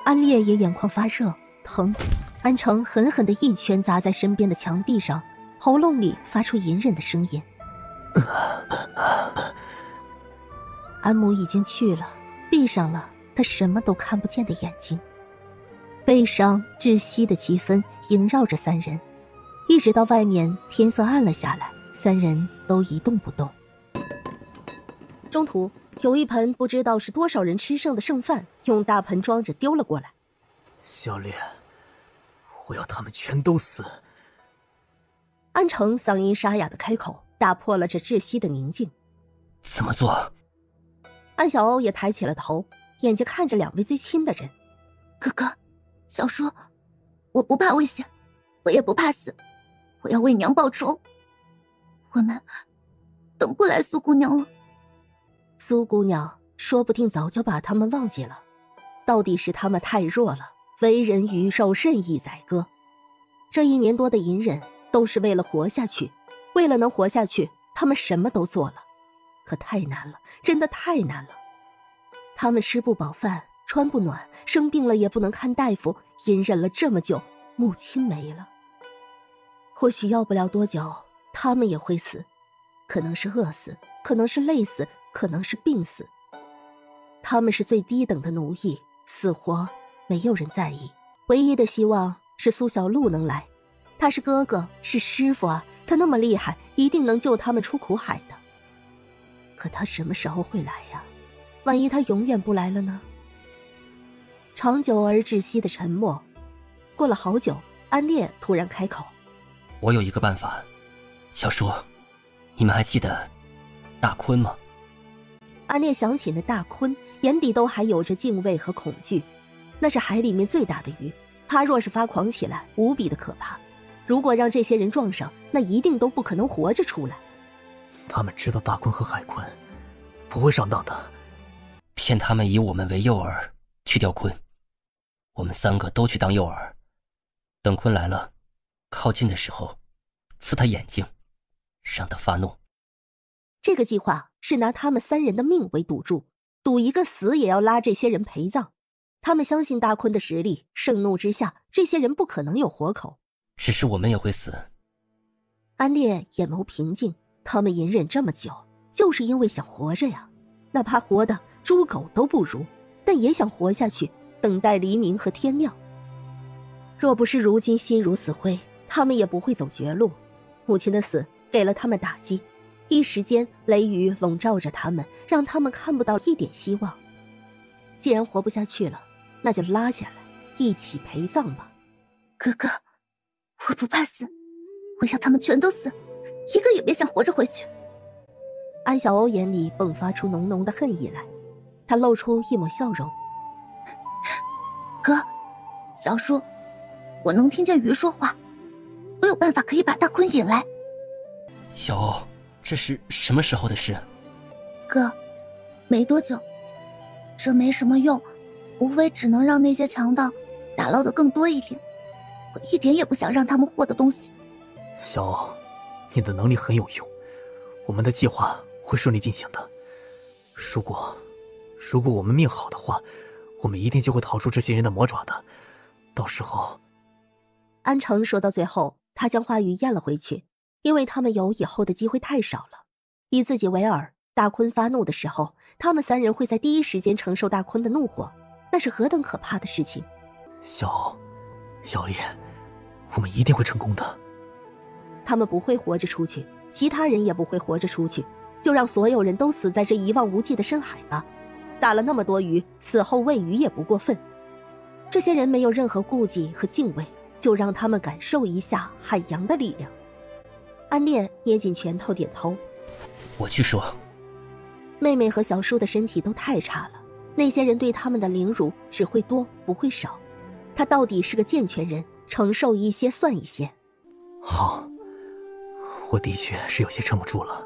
安烈也眼眶发热，疼。安城狠狠地一拳砸在身边的墙壁上，喉咙里发出隐忍的声音。安母已经去了，闭上了他什么都看不见的眼睛。悲伤窒息的气氛萦绕着三人，一直到外面天色暗了下来，三人都一动不动。中途有一盆不知道是多少人吃剩的剩饭，用大盆装着丢了过来。小烈，我要他们全都死。安城嗓音沙哑的开口，打破了这窒息的宁静。怎么做？安小欧也抬起了头，眼睛看着两位最亲的人。哥哥，小叔，我不怕危险，我也不怕死，我要为娘报仇。我们等不来苏姑娘了。苏姑娘说不定早就把他们忘记了，到底是他们太弱了，为人鱼肉，任意宰割。这1年多的隐忍都是为了活下去，为了能活下去，他们什么都做了，可太难了，真的太难了。他们吃不饱饭，穿不暖，生病了也不能看大夫，隐忍了这么久，母亲没了。或许要不了多久，他们也会死，可能是饿死，可能是累死，可能是病死。他们是最低等的奴役，死活没有人在意，唯一的希望是苏小璐能来。他是哥哥，是师傅啊，他那么厉害，一定能救他们出苦海的。可他什么时候会来呀？万一他永远不来了呢？长久而窒息的沉默。过了好久，安烈突然开口：我有一个办法。小叔，你们还记得大鲲吗？安烈想起那大鲲，眼底都还有着敬畏和恐惧。那是海里面最大的鱼，它若是发狂起来，无比的可怕。如果让这些人撞上，那一定都不可能活着出来。他们知道大鲲和海鲲不会上当的，骗他们以我们为诱饵，去钓鲲。我们3个都去当诱饵，等鲲来了，靠近的时候，刺他眼睛，让他发怒。这个计划是拿他们3人的命为赌注，赌一个死也要拉这些人陪葬。他们相信大鲲的实力，盛怒之下，这些人不可能有活口。只是我们也会死。安烈眼眸平静，他们隐忍这么久，就是因为想活着呀，哪怕活的猪狗都不如，但也想活下去，等待黎明和天亮。若不是如今心如死灰，他们也不会走绝路。母亲的死给了他们打击，一时间雷雨笼罩着他们，让他们看不到一点希望。既然活不下去了，那就拉下来，一起陪葬吧。哥哥，我不怕死，我要他们全都死，一个也别想活着回去。安小欧眼里迸发出浓浓的恨意来，他露出一抹笑容。哥，小叔，我能听见鱼说话，我有办法可以把大鲲引来。小欧，这是什么时候的事？哥，没多久，这没什么用，无非只能让那些强盗打捞的更多一点。我一点也不想让他们获得东西。小欧，你的能力很有用，我们的计划会顺利进行的。如果我们命好的话，我们一定就会逃出这些人的魔爪的。到时候，安城说到最后，他将话语咽了回去，因为他们有以后的机会太少了。以自己为饵，大鲲发怒的时候，他们3人会在第一时间承受大鲲的怒火，那是何等可怕的事情。小烈，我们一定会成功的。他们不会活着出去，其他人也不会活着出去，就让所有人都死在这一望无际的深海吧。打了那么多鱼，死后喂鱼也不过分。这些人没有任何顾忌和敬畏，就让他们感受一下海洋的力量。安烈捏紧拳头点头。我去说。妹妹和小叔的身体都太差了，那些人对他们的凌辱只会多不会少。他到底是个健全人，承受一些算一些。好，我的确是有些撑不住了。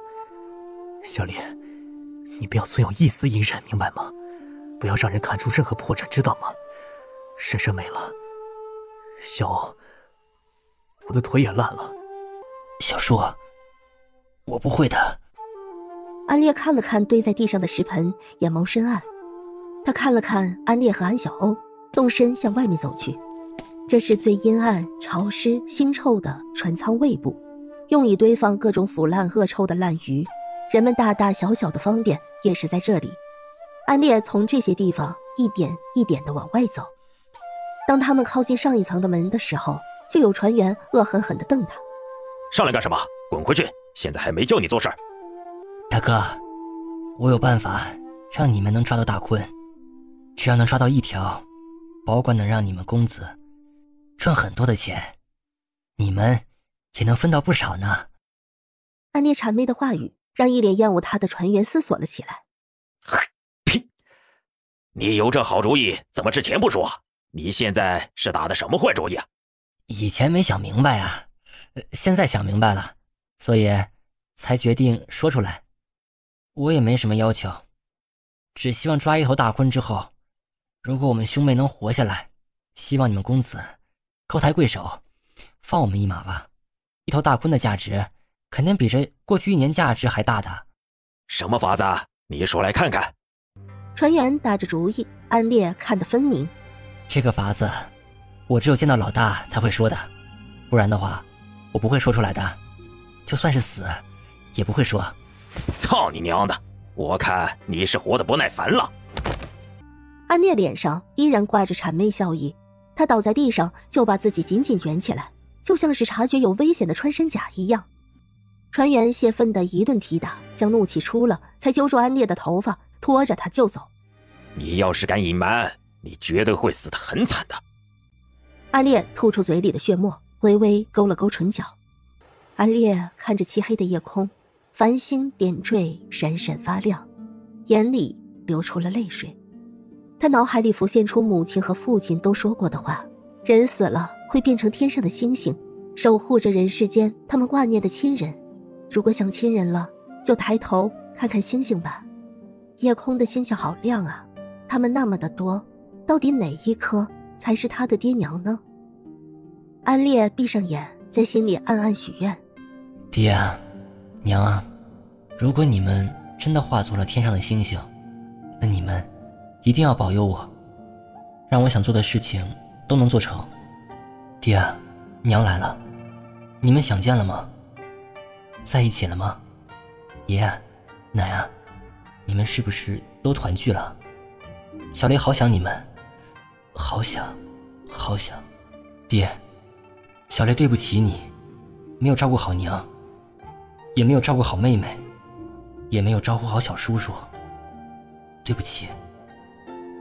小烈，你不要存有一丝隐忍，明白吗？不要让人看出任何破绽，知道吗？婶婶没了，小欧，我的腿也烂了。小叔，我不会的。安烈看了看堆在地上的石盆，眼眸深暗。他看了看安烈和安小欧，动身向外面走去。这是最阴暗、潮湿、腥臭的船舱胃部，用以堆放各种腐烂恶臭的烂鱼。人们大大小小的方便也是在这里。安烈从这些地方一点一点地往外走。当他们靠近上一层的门的时候，就有船员恶狠狠地瞪他。上来干什么？滚回去！现在还没叫你做事。大哥，我有办法让你们能抓到大鲲，只要能抓到1条，保管能让你们公子赚很多的钱，你们也能分到不少呢。安烈谄媚的话语让一脸厌恶他的船员思索了起来。呸！你有这好主意，怎么之前不说？你现在是打的什么坏主意啊？以前没想明白啊，现在想明白了，所以才决定说出来。我也没什么要求，只希望抓1头大鲲之后，如果我们兄妹能活下来，希望你们公子高抬贵手，放我们一马吧。1头大鲲的价值肯定比这过去1年价值还大的。什么法子？你说来看看。船员打着主意，安烈看得分明。这个法子我只有见到老大才会说的，不然的话我不会说出来的，就算是死也不会说。操你娘的，我看你是活得不耐烦了。安烈脸上依然挂着谄媚笑意，他倒在地上就把自己紧紧卷起来，就像是察觉有危险的穿山甲一样。船员泄愤的一顿踢打，将怒气出了，才揪住安烈的头发，拖着他就走。你要是敢隐瞒，你绝对会死得很惨的。安烈吐出嘴里的血沫，微微勾了勾唇角。安烈看着漆黑的夜空，繁星点缀，闪闪发亮，眼里流出了泪水。他脑海里浮现出母亲和父亲都说过的话，人死了会变成天上的星星，守护着人世间他们挂念的亲人。如果想亲人了，就抬头看看星星吧。夜空的星星好亮啊，它们那么的多，到底哪一颗才是他的爹娘呢？安烈闭上眼，在心里暗暗许愿：爹啊，娘啊，如果你们真的化作了天上的星星，那你们一定要保佑我，让我想做的事情都能做成。爹啊，娘来了，你们想见了吗？在一起了吗？爷奶啊，你们是不是都团聚了？小雷好想你们，好想好想。爹，小雷对不起你，没有照顾好娘，也没有照顾好妹妹，也没有招呼好小叔叔，对不起。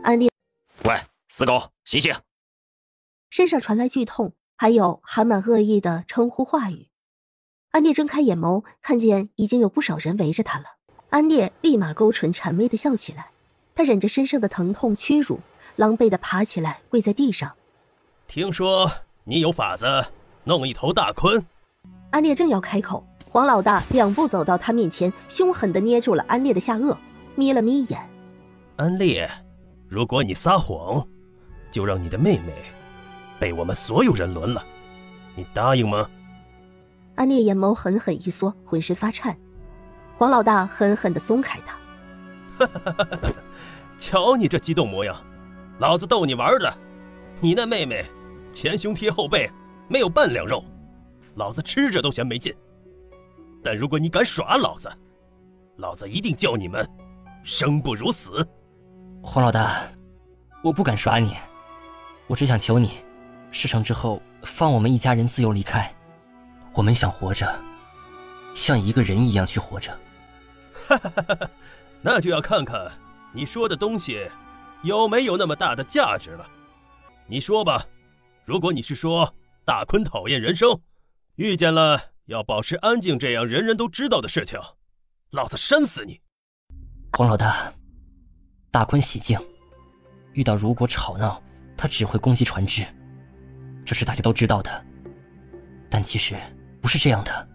安烈，喂，死狗，醒醒！身上传来剧痛，还有含满恶意的称呼话语。安烈睁开眼眸，看见已经有不少人围着他了。安烈立马勾唇谄媚地笑起来，他忍着身上的疼痛屈辱，狼狈地爬起来，跪在地上。听说你有法子弄一头大鲲。安烈正要开口，黄老大2步走到他面前，凶狠地捏住了安烈的下颚，眯了眯眼。安烈，如果你撒谎，就让你的妹妹被我们所有人轮了，你答应吗？安烈眼眸狠狠一缩，浑身发颤。黄老大狠狠地松开他。瞧你这激动模样，老子逗你玩的。你那妹妹前胸贴后背，没有半两肉，老子吃着都嫌没劲。但如果你敢耍老子，老子一定叫你们生不如死。黄老大，我不敢耍你，我只想求你，事成之后放我们一家人自由离开。我们想活着，像一个人一样去活着。那就要看看你说的东西有没有那么大的价值了。你说吧，如果你是说大鲲讨厌人生，遇见了要保持安静这样人人都知道的事情，老子扇死你。黄老大，大鲲喜静，遇到如果吵闹，他只会攻击船只，这是大家都知道的。但其实不是这样的，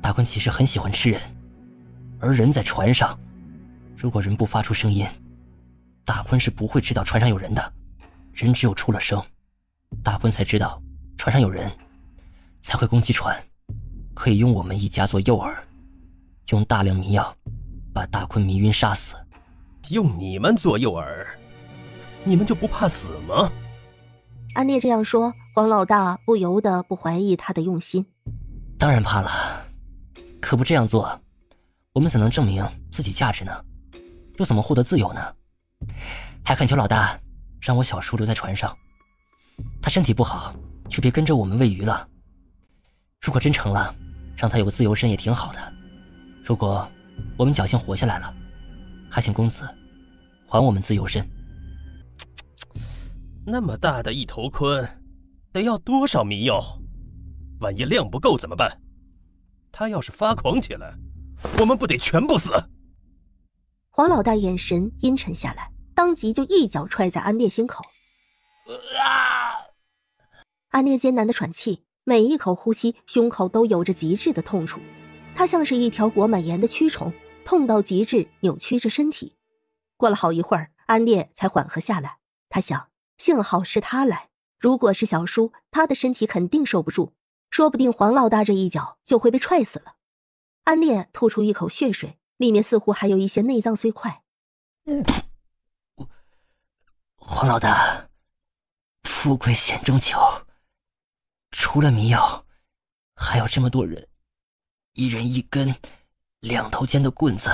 大鲲其实很喜欢吃人，而人在船上，如果人不发出声音，大鲲是不会知道船上有人的。人只有出了声，大鲲才知道船上有人，才会攻击船，可以用我们一家做诱饵，用大量迷药把大鲲迷晕杀死。用你们做诱饵，你们就不怕死吗？安烈这样说，黄老大不由得不怀疑他的用心。当然怕了，可不这样做，我们怎能证明自己价值呢？又怎么获得自由呢？还恳求老大让我小叔留在船上，他身体不好，就别跟着我们喂鱼了。如果真成了，让他有个自由身也挺好的。如果我们侥幸活下来了，还请公子还我们自由身。那么大的一头鲲，得要多少迷药？万一量不够怎么办？他要是发狂起来，我们不得全部死？黄老大眼神阴沉下来，当即就一脚踹在安烈心口。安烈艰难的喘气，每一口呼吸，胸口都有着极致的痛楚。他像是一条裹满盐的蛆虫，痛到极致，扭曲着身体。过了好一会儿，安烈才缓和下来。他想，幸好是他来，如果是小叔，他的身体肯定受不住，说不定黄老大这一脚就会被踹死了。安烈吐出一口血水，里面似乎还有一些内脏碎块。黄老大，富贵险中求，除了迷药，还有这么多人，一人一根2头尖的棍子，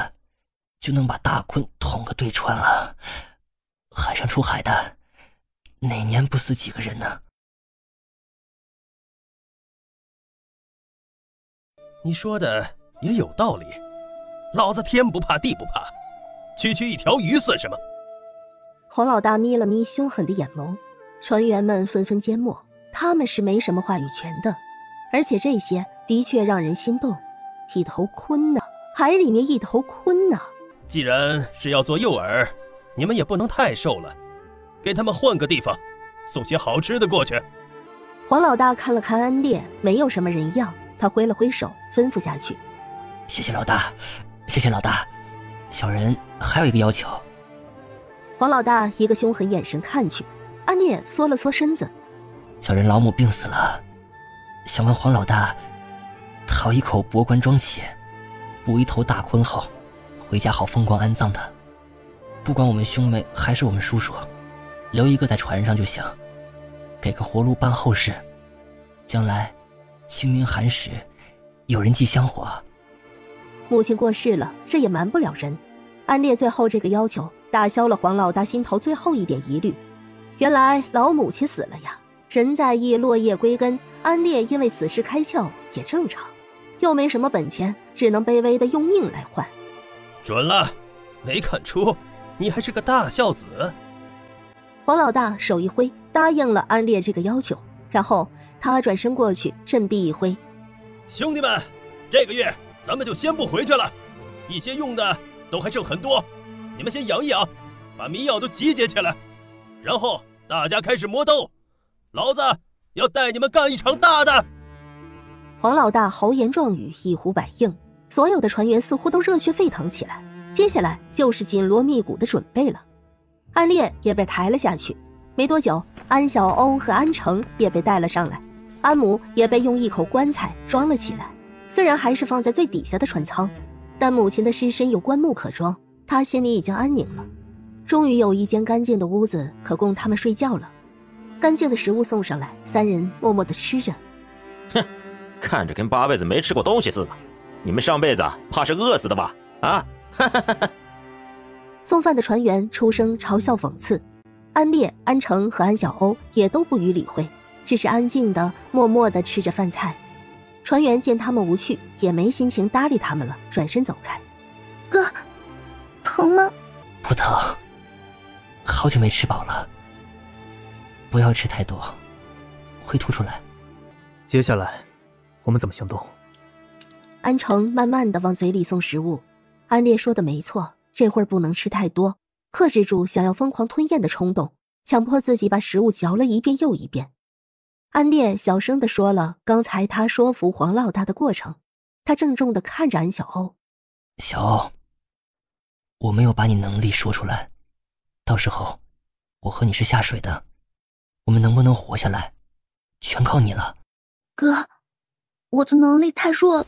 就能把大鲲捅个对穿了。海上出海的，哪年不死几个人呢？你说的也有道理，老子天不怕地不怕，区区一条鱼算什么？黄老大眯了眯凶狠的眼眸，船员们纷纷缄默，他们是没什么话语权的，而且这些的确让人心动。一头鲲呢？海里面一头鲲呢？既然是要做诱饵，你们也不能太瘦了，给他们换个地方，送些好吃的过去。黄老大看了看安烈，没有什么人样，他挥了挥手，吩咐下去。谢谢老大，谢谢老大，小人还有一个要求。黄老大一个凶狠眼神看去，安烈缩了缩身子。小人老母病死了，想问黄老大讨一口帛官庄旗，捕一头大鲲后回家好风光安葬他。不管我们兄妹还是我们叔叔，留一个在船上就行，给个活路办后事，将来清明寒食有人祭香火。母亲过世了，这也瞒不了人。安烈最后这个要求打消了黄老大心头最后一点疑虑。原来老母亲死了呀，人在意落叶归根，安烈因为死尸开窍也正常，又没什么本钱，只能卑微的用命来换。准了，没看出你还是个大孝子。黄老大手一挥，答应了安烈这个要求，然后他转身过去，振臂一挥：兄弟们，这个月咱们就先不回去了，一些用的都还剩很多，你们先养一养，把迷药都集结起来，然后大家开始磨刀，老子要带你们干一场大的。黄老大豪言壮语，一呼百应，所有的船员似乎都热血沸腾起来，接下来就是紧锣密鼓的准备了。安烈也被抬了下去，没多久，安小欧和安成也被带了上来，安母也被用一口棺材装了起来，虽然还是放在最底下的船舱，但母亲的尸身有棺木可装，他心里已经安宁了。终于有一间干净的屋子可供他们睡觉了，干净的食物送上来，三人默默地吃着。哼，看着跟八辈子没吃过东西似的，你们上辈子怕是饿死的吧？啊！送饭的船员出声嘲笑讽刺，安烈、安成和安小欧也都不予理会，只是安静的默默地吃着饭菜。船员见他们无趣，也没心情搭理他们了，转身走开。哥，疼吗？不疼，好久没吃饱了，不要吃太多，会吐出来。接下来我们怎么行动？安成慢慢地往嘴里送食物。安烈说的没错，这会儿不能吃太多，克制住想要疯狂吞咽的冲动，强迫自己把食物嚼了一遍又一遍。安烈小声地说了刚才他说服黄老大的过程，他郑重地看着安小欧。小欧，我没有把你能力说出来，到时候我和你是下水的，我们能不能活下来全靠你了。哥，我的能力太弱了。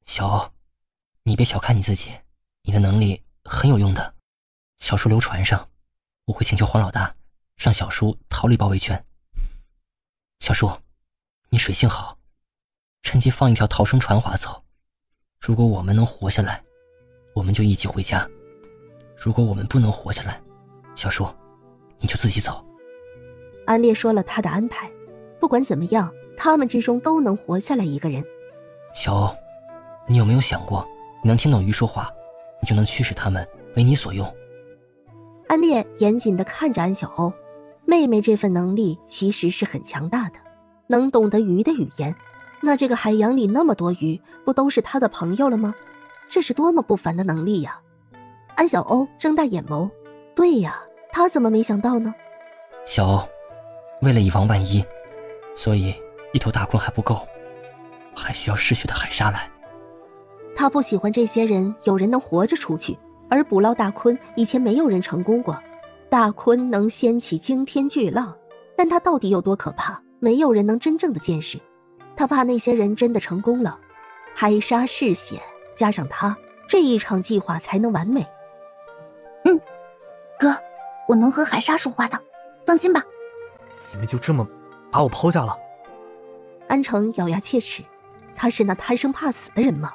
小欧，你别小看你自己，你的能力很有用的。小叔流船上，我会请求黄老大让小叔逃离包围圈。小叔，你水性好，趁机放一条逃生船划走。如果我们能活下来，我们就一起回家；如果我们不能活下来，小叔，你就自己走。安烈说了他的安排，不管怎么样，他们之中都能活下来一个人。小欧，你有没有想过，你能听懂鱼说话，你就能驱使他们为你所用。安烈严谨地看着安小欧，妹妹这份能力其实是很强大的，能懂得鱼的语言，那这个海洋里那么多鱼，不都是她的朋友了吗？这是多么不凡的能力呀！安小欧睁大眼眸，对呀，他怎么没想到呢？小欧，为了以防万一，所以一头大鲲还不够，还需要嗜血的海鲨来。他不喜欢这些人有人能活着出去，而捕捞大鲲以前没有人成功过。大鲲能掀起惊天巨浪，但它到底有多可怕，没有人能真正的见识。他怕那些人真的成功了，海鲨嗜血加上他，这一场计划才能完美。哥，我能和海鲨说话的，放心吧。你们就这么把我抛下了？安成咬牙切齿，他是那贪生怕死的人吗？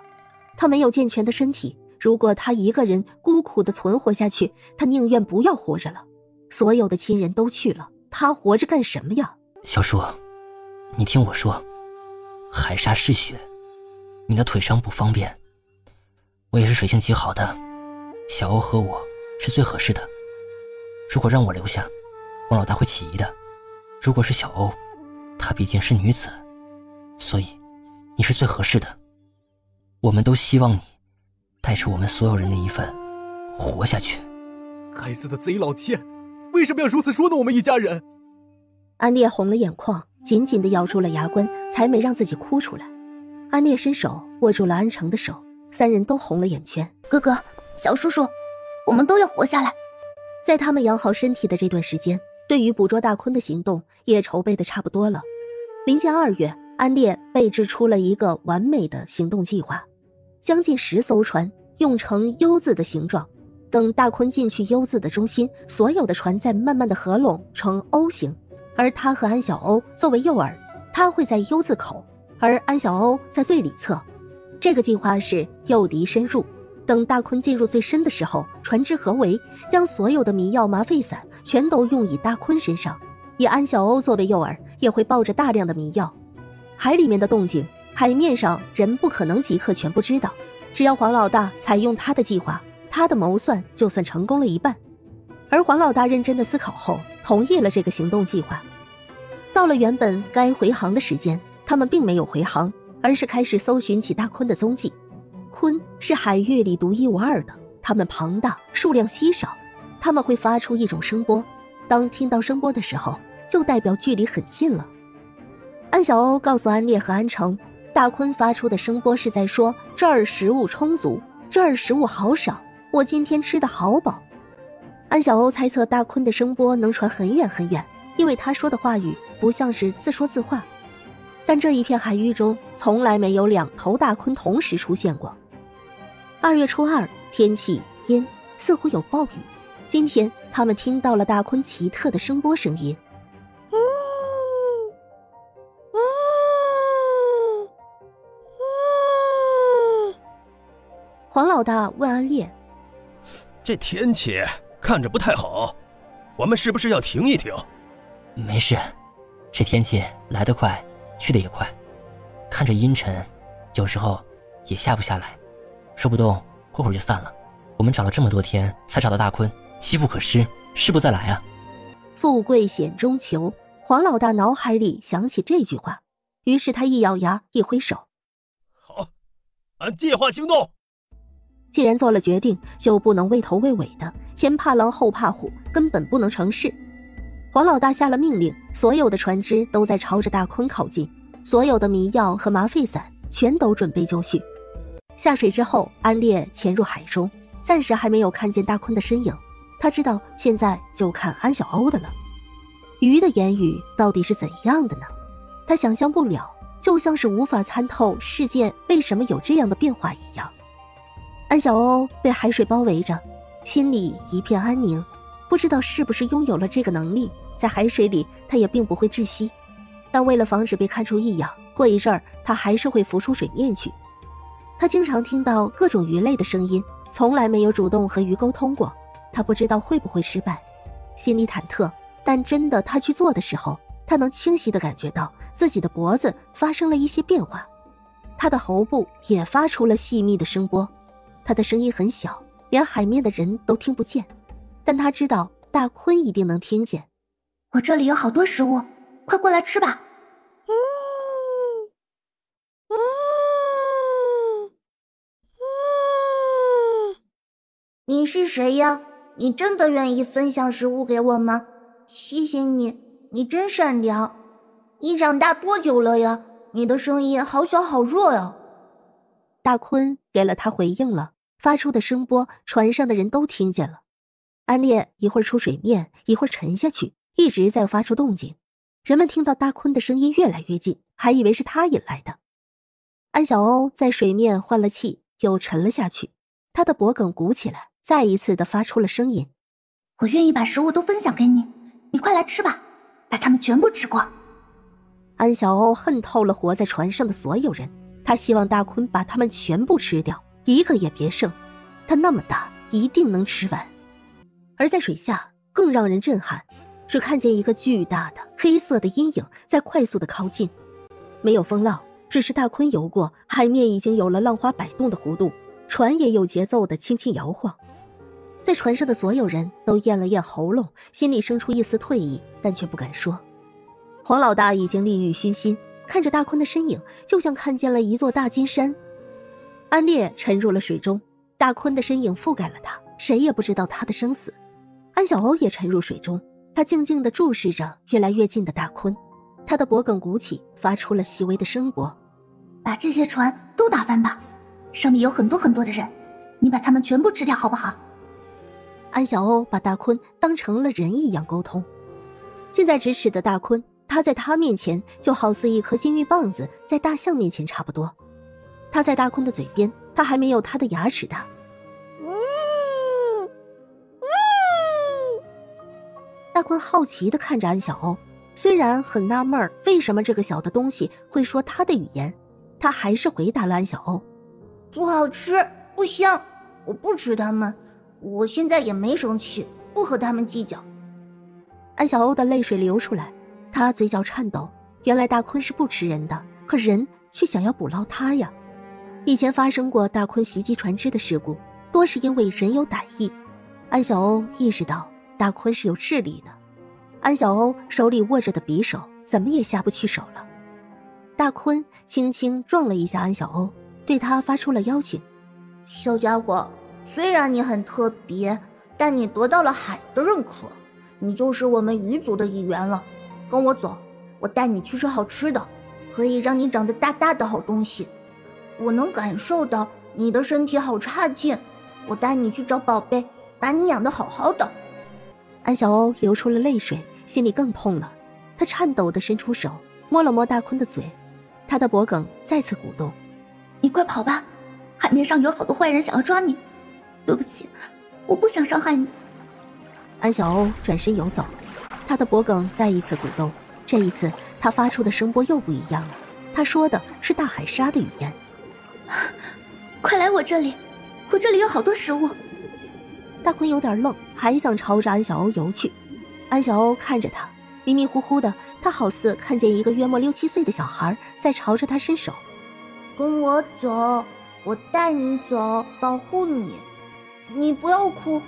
他没有健全的身体，如果他一个人孤苦的存活下去，他宁愿不要活着了。所有的亲人都去了，他活着干什么呀？小叔，你听我说，海鲨嗜血，你的腿伤不方便，我也是水性极好的，小欧和我是最合适的。如果让我留下，王老大会起疑的。如果是小欧，她毕竟是女子，所以你是最合适的。我们都希望你带着我们所有人的一份活下去。该死的贼老天，为什么要如此捉弄我们一家人？安烈红了眼眶，紧紧地咬住了牙关，才没让自己哭出来。安烈伸手握住了安成的手，三人都红了眼圈。哥哥，小叔叔，我们都要活下来。在他们养好身体的这段时间，对于捕捉大鲲的行动也筹备的差不多了。临近2月，安烈备制出了一个完美的行动计划，将近10艘船用成 U 字的形状，等大鲲进去 U 字的中心，所有的船再慢慢的合拢成 O 形，而他和安小欧作为诱饵，他会在 U 字口，而安小欧在最里侧。这个计划是诱敌深入，等大鲲进入最深的时候，船只合围，将所有的迷药麻沸散全都用以大鲲身上，以安小欧作为诱饵，也会抱着大量的迷药。海里面的动静，海面上人不可能即刻全部知道，只要黄老大采用他的计划，他的谋算就算成功了一半。而黄老大认真的思考后，同意了这个行动计划。到了原本该回航的时间，他们并没有回航，而是开始搜寻起大鲲的踪迹。鲲是海域里独一无二的，它们庞大，数量稀少，它们会发出一种声波，当听到声波的时候，就代表距离很近了。安小欧告诉安烈和安成，大鲲发出的声波是在说这儿食物充足，这儿食物好少，我今天吃得好饱。安小欧猜测大鲲的声波能传很远很远，因为他说的话语不像是自说自话。但这一片海域中从来没有2头大鲲同时出现过。2月初2，天气阴，似乎有暴雨。今天他们听到了大鲲奇特的声波声音。黄老大问安烈：这天气看着不太好，我们是不是要停一停？没事，这天气来得快，去得也快，看着阴沉，有时候也下不下来，说不动过会儿就散了。我们找了这么多天才找到大鲲，机不可失，失不再来啊！富贵险中求，黄老大脑海里想起这句话，于是他一咬牙，一挥手：好，按计划行动。既然做了决定，就不能畏头畏尾的，前怕狼后怕虎，根本不能成事。黄老大下了命令，所有的船只都在朝着大鲲靠近，所有的迷药和麻沸散全都准备就绪。下水之后，安烈潜入海中，暂时还没有看见大鲲的身影，他知道现在就看安小欧的了。鱼的言语到底是怎样的呢？他想象不了，就像是无法参透事件为什么有这样的变化一样。安小欧被海水包围着，心里一片安宁，不知道是不是拥有了这个能力，在海水里他也并不会窒息，但为了防止被看出异样，过一阵儿他还是会浮出水面去。他经常听到各种鱼类的声音，从来没有主动和鱼沟通过，他不知道会不会失败，心里忐忑。但真的他去做的时候，他能清晰地感觉到自己的脖子发生了一些变化，他的喉部也发出了细密的声波。他的声音很小，连海面的人都听不见，但他知道大鲲一定能听见。我这里有好多食物，快过来吃吧。你是谁呀？你真的愿意分享食物给我吗？谢谢你，你真善良。你长大多久了呀？你的声音好小好弱呀。大鲲给了他回应了，发出的声波船上的人都听见了。安烈一会儿出水面，一会儿沉下去，一直在发出动静。人们听到大鲲的声音越来越近，还以为是他引来的。安小欧在水面换了气，又沉了下去，他的脖梗鼓起来，再一次的发出了声音。我愿意把食物都分享给你，你快来吃吧，把它们全部吃光。安小欧恨透了活在船上的所有人，他希望大鲲把他们全部吃掉，一个也别剩，他那么大，一定能吃完。而在水下更让人震撼，只看见一个巨大的黑色的阴影在快速的靠近，没有风浪，只是大鲲游过，海面已经有了浪花摆动的弧度，船也有节奏的轻轻摇晃。在船上的所有人都咽了咽喉咙，心里生出一丝退意，但却不敢说。黄老大已经利欲熏心，看着大鲲的身影，就像看见了一座大金山。安烈沉入了水中，大鲲的身影覆盖了他，谁也不知道他的生死。安小欧也沉入水中，他静静地注视着越来越近的大鲲，他的脖梗鼓起，发出了细微的声波。把这些船都打翻吧，上面有很多很多的人，你把他们全部吃掉好不好？安小欧把大坤当成了人一样沟通。近在咫尺的大坤，他在他面前就好似一颗金玉棒子在大象面前差不多。他在大坤的嘴边，他还没有他的牙齿大。大坤好奇地看着安小欧，虽然很纳闷为什么这个小的东西会说他的语言，他还是回答了安小欧：不好吃，不香，我不吃它们。我现在也没生气，不和他们计较。安小欧的泪水流出来，他嘴角颤抖。原来大坤是不吃人的，可人却想要捕捞他呀。以前发生过大坤袭击船只的事故，多是因为人有歹意。安小欧意识到大坤是有智力的，安小欧手里握着的匕首怎么也下不去手了。大坤轻轻撞了一下安小欧，对他发出了邀请：小家伙，虽然你很特别，但你得到了海的认可，你就是我们鱼族的一员了。跟我走，我带你去吃好吃的，可以让你长得大大的好东西。我能感受到你的身体好差劲，我带你去找宝贝，把你养得好好的。安小欧流出了泪水，心里更痛了。他颤抖地伸出手摸了摸大坤的嘴，他的脖颈再次鼓动。你快跑吧，海面上有好多坏人想要抓你。对不起，我不想伤害你。安小欧转身游走，他的脖颈再一次鼓动，这一次他发出的声波又不一样了，他说的是大海鲨的语言。快来我这里，我这里有好多食物。大坤有点愣，还想朝着安小欧游去。安小欧看着他，迷迷糊糊的，他好似看见一个约莫6、7岁的小孩在朝着他伸手。跟我走，我带你走，保护你，你不要哭。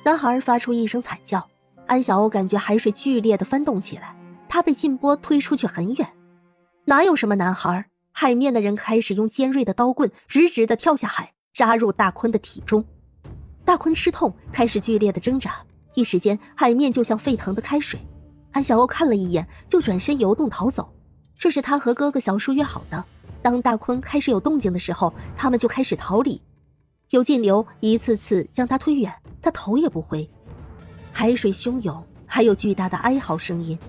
男孩发出一声惨叫，安小欧感觉海水剧烈地翻动起来，他被劲波推出去很远。哪有什么男孩，海面的人开始用尖锐的刀棍直直地跳下海，扎入大坤的体中。大坤吃痛，开始剧烈的挣扎，一时间海面就像沸腾的开水。安小欧看了一眼，就转身游动逃走。这是他和哥哥小树约好的，当大坤开始有动静的时候，他们就开始逃离。有劲流一次次将他推远，他头也不回。海水汹涌，还有巨大的哀嚎声音。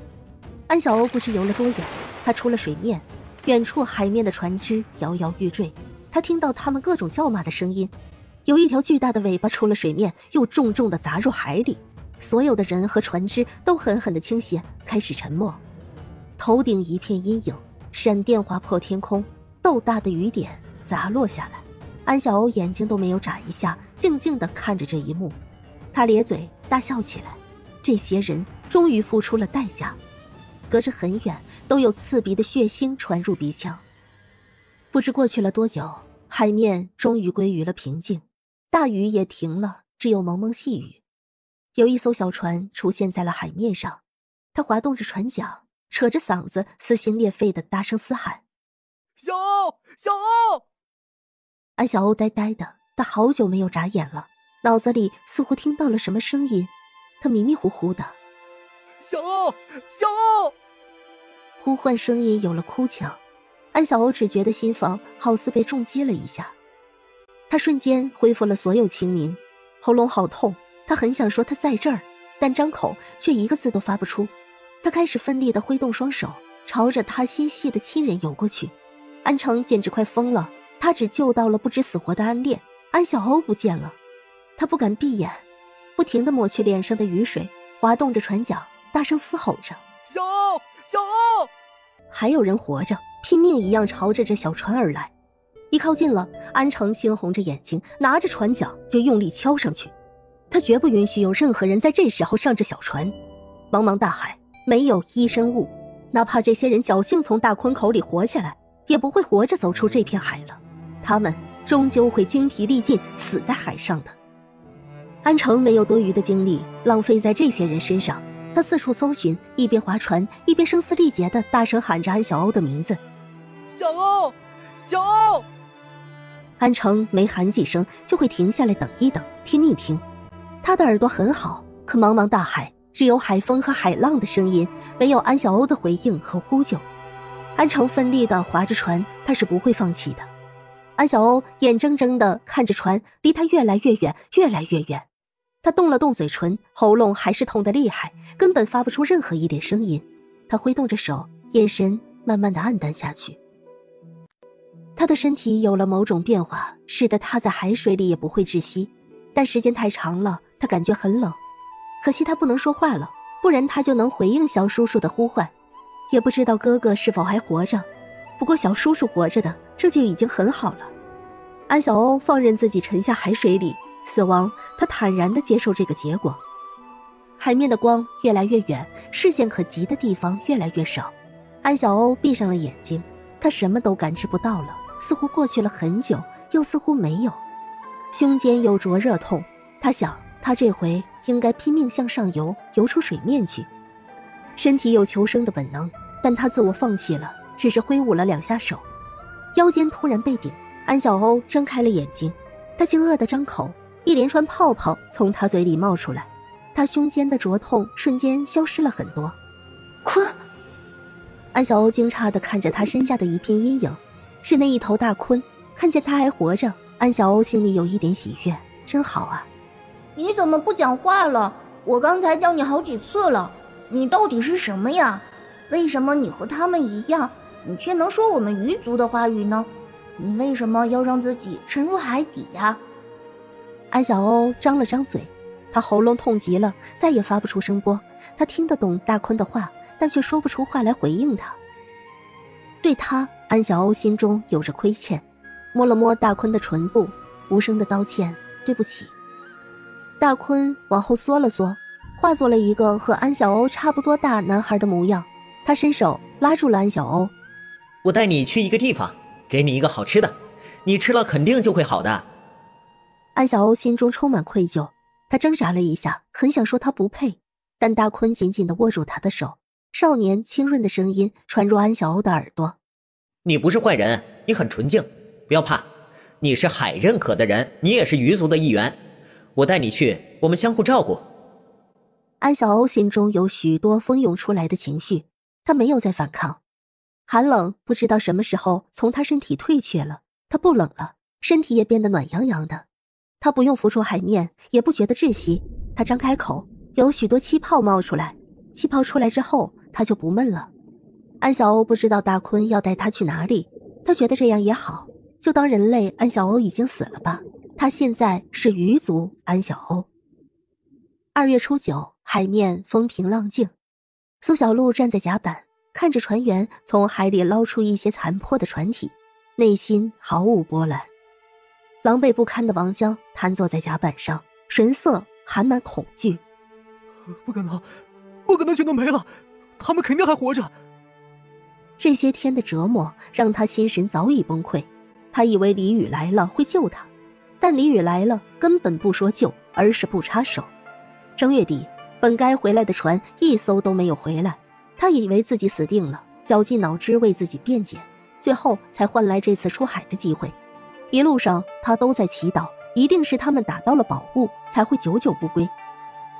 安小欧不知游了多远，他出了水面，远处海面的船只摇摇欲坠，他听到他们各种叫骂的声音。有一条巨大的尾巴出了水面，又重重地砸入海里，所有的人和船只都狠狠地倾斜，开始沉没。头顶一片阴影，闪电划破天空，豆大的雨点砸落下来。安小欧眼睛都没有眨一下，静静地看着这一幕。他咧嘴大笑起来，这些人终于付出了代价，隔着很远都有刺鼻的血腥传入鼻腔。不知过去了多久，海面终于归于了平静，大雨也停了，只有蒙蒙细雨。有一艘小船出现在了海面上，它滑动着船桨，扯着嗓子撕心裂肺地大声嘶喊：小欧，小欧！安小欧呆呆的，他好久没有眨眼了，脑子里似乎听到了什么声音，他迷迷糊糊的：小欧，小欧！呼唤声音有了哭腔，安小欧只觉得心房好似被重击了一下，他瞬间恢复了所有清明，喉咙好痛，他很想说他在这儿，但张口却一个字都发不出。他开始奋力地挥动双手，朝着他心系的亲人游过去。安城简直快疯了，他只救到了不知死活的安恋，安小欧不见了。他不敢闭眼，不停地抹去脸上的雨水，滑动着船桨，大声嘶吼着：小欧，小欧！还有人活着，拼命一样朝着这小船而来。一靠近了，安城猩红着眼睛，拿着船桨就用力敲上去。他绝不允许有任何人在这时候上这小船。茫茫大海，没有一生物，哪怕这些人侥幸从大坤口里活下来，也不会活着走出这片海了。他们终究会精疲力尽，死在海上的。安城没有多余的精力浪费在这些人身上，他四处搜寻，一边划船，一边声嘶力竭地大声喊着安小欧的名字：小欧，小欧！安城没喊几声就会停下来等一等，听一听。他的耳朵很好，可茫茫大海只有海风和海浪的声音，没有安小欧的回应和呼救。安城奋力地划着船，他是不会放弃的。安小欧眼睁睁地看着船离他越来越远，越来越远。他动了动嘴唇，喉咙还是痛得厉害，根本发不出任何一点声音。他挥动着手，眼神慢慢地暗淡下去。他的身体有了某种变化，使得他在海水里也不会窒息，但时间太长了，他感觉很冷。可惜他不能说话了，不然他就能回应小叔叔的呼唤。也不知道哥哥是否还活着，不过小叔叔活着的，这就已经很好了。安小欧放任自己沉下海水里，死亡，他坦然地接受这个结果。海面的光越来越远，视线可及的地方越来越少。安小欧闭上了眼睛，他什么都感知不到了，似乎过去了很久，又似乎没有。胸间有灼热痛，他想他这回应该拼命向上游，游出水面去。身体有求生的本能，但他自我放弃了，只是挥舞了2下手。腰间突然被顶，安小欧睁开了眼睛，他惊愕地张口，一连串泡泡从他嘴里冒出来，他胸间的灼痛瞬间消失了很多。鲲！安小欧惊诧地看着他身下的一片阴影，是那一头大鲲。看见他还活着，安小欧心里有一点喜悦，真好啊。你怎么不讲话了？我刚才叫你好几次了，你到底是什么呀？为什么你和他们一样，你却能说我们鱼族的话语呢？你为什么要让自己沉入海底呀？安小欧张了张嘴，他喉咙痛极了，再也发不出声波。他听得懂大鲲的话，但却说不出话来回应他。对他，安小欧心中有着亏欠，摸了摸大鲲的唇部，无声的道歉，对不起。大鲲往后缩了缩，化作了一个和安小欧差不多大男孩的模样。他伸手拉住了安小欧，我带你去一个地方，给你一个好吃的，你吃了肯定就会好的。安小欧心中充满愧疚，他挣扎了一下，很想说他不配，但大鲲紧紧地握住他的手，少年清润的声音传入安小欧的耳朵：你不是坏人，你很纯净，不要怕，你是海认可的人，你也是鱼族的一员，我带你去，我们相互照顾。安小欧心中有许多蜂涌出来的情绪，他没有再反抗。寒冷不知道什么时候从他身体退却了，他不冷了，身体也变得暖洋洋的。他不用浮出海面，也不觉得窒息。他张开口，有许多气泡冒出来，气泡出来之后，他就不闷了。安小欧不知道大鲲要带他去哪里，他觉得这样也好，就当人类安小欧已经死了吧。他现在是鱼族安小欧。2月初9，海面风平浪静。苏小璐站在甲板，看着船员从海里捞出一些残破的船体，内心毫无波澜。狼狈不堪的王江瘫坐在甲板上，神色含满恐惧。不可能，不可能全都没了，他们肯定还活着。这些天的折磨让他心神早已崩溃，他以为李宇来了会救他，但李宇来了根本不说救，而是不插手。正月底，本该回来的船一艘都没有回来，他以为自己死定了，绞尽脑汁为自己辩解，最后才换来这次出海的机会。一路上他都在祈祷，一定是他们打到了宝物，才会久久不归。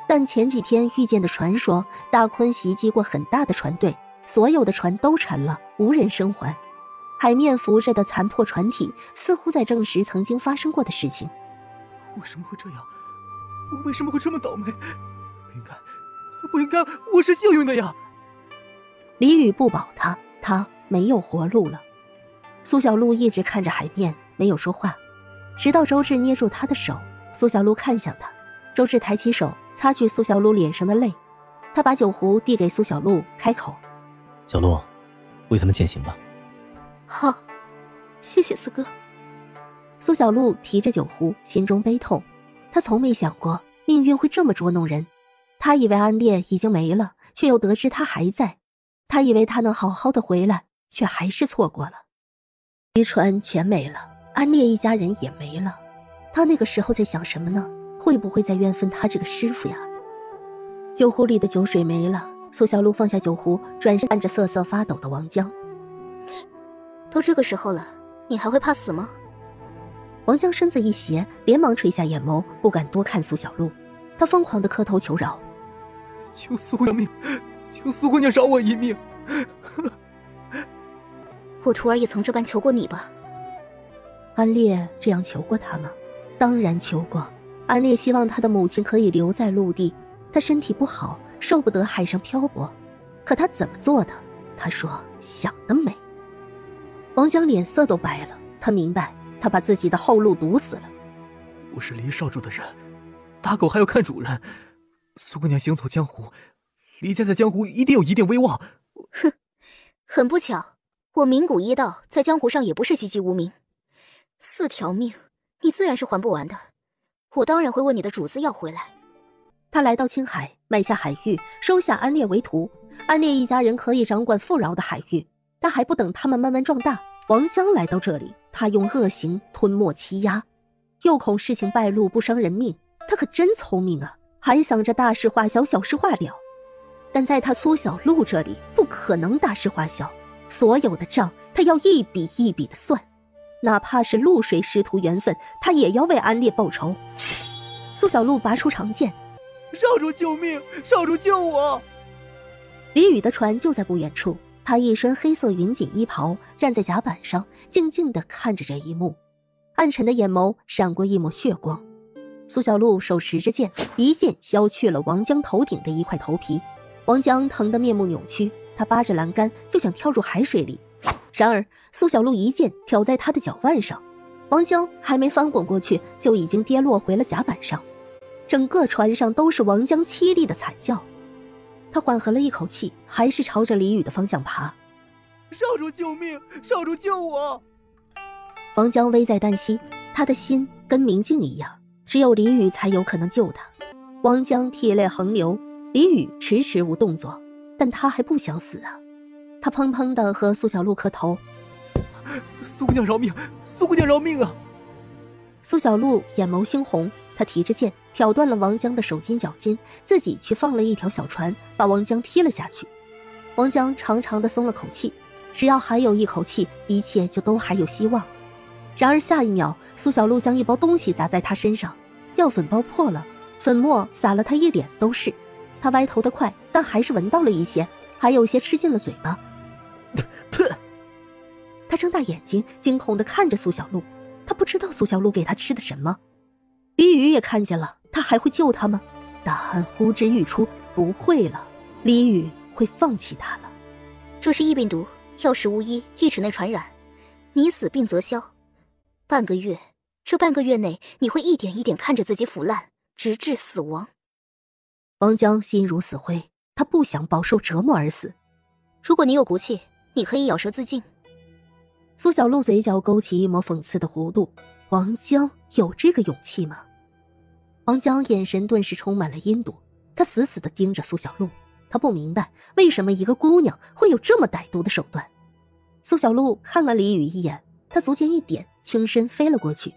但前几天遇见的传说，大鲲袭击过很大的船队，所有的船都沉了，无人生还。海面浮着的残破船体，似乎在证实曾经发生过的事情。为什么会这样？我为什么会这么倒霉？不应该，我是幸运的呀。李宇不保他，他没有活路了。苏小璐一直看着海面，没有说话，直到周志捏住他的手，苏小璐看向他，周志抬起手擦去苏小璐脸上的泪，他把酒壶递给苏小璐，开口：小璐，为他们践行吧。好，谢谢四哥。苏小璐提着酒壶，心中悲痛，他从没想过命运会这么捉弄人。他以为安烈已经没了，却又得知他还在。他以为他能好好的回来，却还是错过了。渔船全没了，安烈一家人也没了。他那个时候在想什么呢？会不会再怨愤他这个师傅呀？酒壶里的酒水没了，苏小璐放下酒壶，转身看着瑟瑟发抖的王江。都这个时候了，你还会怕死吗？王江身子一斜，连忙垂下眼眸，不敢多看苏小璐。他疯狂地磕头求饶：求苏姑娘命，求苏姑娘饶我一命。我徒儿也曾这般求过你吧？安烈这样求过他吗？当然求过。安烈希望他的母亲可以留在陆地，他身体不好，受不得海上漂泊。可他怎么做的？他说想得美。王江脸色都白了，他明白他把自己的后路堵死了。我是离少主的人，打狗还要看主人。苏姑娘行走江湖，离家在江湖一定有一定威望。哼，很不巧，我名古一道在江湖上也不是籍籍无名。4条命，你自然是还不完的。我当然会问你的主子要回来。他来到青海，买下海域，收下安烈为徒。安烈一家人可以掌管富饶的海域，但还不等他们慢慢壮大，王江来到这里，他用恶行吞没欺压，又恐事情败露不伤人命。他可真聪明啊，还想着大事化小，小事化了。但在他苏小璐这里，不可能大事化小，所有的账他要一笔一笔的算，哪怕是露水师徒缘分，他也要为安烈报仇。苏小璐拔出长剑，少主救命！少主救我！李宇的船就在不远处，他一身黑色云锦衣袍，站在甲板上，静静地看着这一幕，暗沉的眼眸闪过一抹血光。苏小璐手持着剑，一剑削去了王江头顶的一块头皮。王江疼得面目扭曲，他扒着栏杆就想跳入海水里，然而苏小璐一剑挑在他的脚腕上，王江还没翻滚过去，就已经跌落回了甲板上。整个船上都是王江凄厉的惨叫。他缓和了一口气，还是朝着李宇的方向爬。少主救命！少主救我！王江危在旦夕，他的心跟明镜一样，只有李宇才有可能救他。王江涕泪横流，李宇迟迟无动作，但他还不想死啊！他砰砰地和苏小璐磕头：“苏姑娘饶命！苏姑娘饶命啊！”苏小璐眼眸猩红，他提着剑挑断了王江的手筋脚筋，自己去放了一条小船，把王江踢了下去。王江长长的松了口气，只要还有一口气，一切就都还有希望。然而下一秒，苏小璐将一包东西砸在他身上，药粉包破了，粉末洒了他一脸都是。他歪头的快，但还是闻到了一些，还有些吃进了嘴巴。他睁大眼睛，惊恐地看着苏小璐，他不知道苏小璐给他吃的什么。李宇也看见了，他还会救他吗？答案呼之欲出，不会了，李宇会放弃他了。这是疫病毒，药石无医，1尺内传染，你死病则消。半个月，这半个月内，你会一点一点看着自己腐烂，直至死亡。王江心如死灰，他不想饱受折磨而死。如果你有骨气，你可以咬舌自尽。苏小璐嘴角勾起一抹讽刺的弧度，王江有这个勇气吗？王江眼神顿时充满了阴毒，他死死地盯着苏小璐，他不明白为什么一个姑娘会有这么歹毒的手段。苏小璐看了李宇一眼，他足尖一点，轻身飞了过去。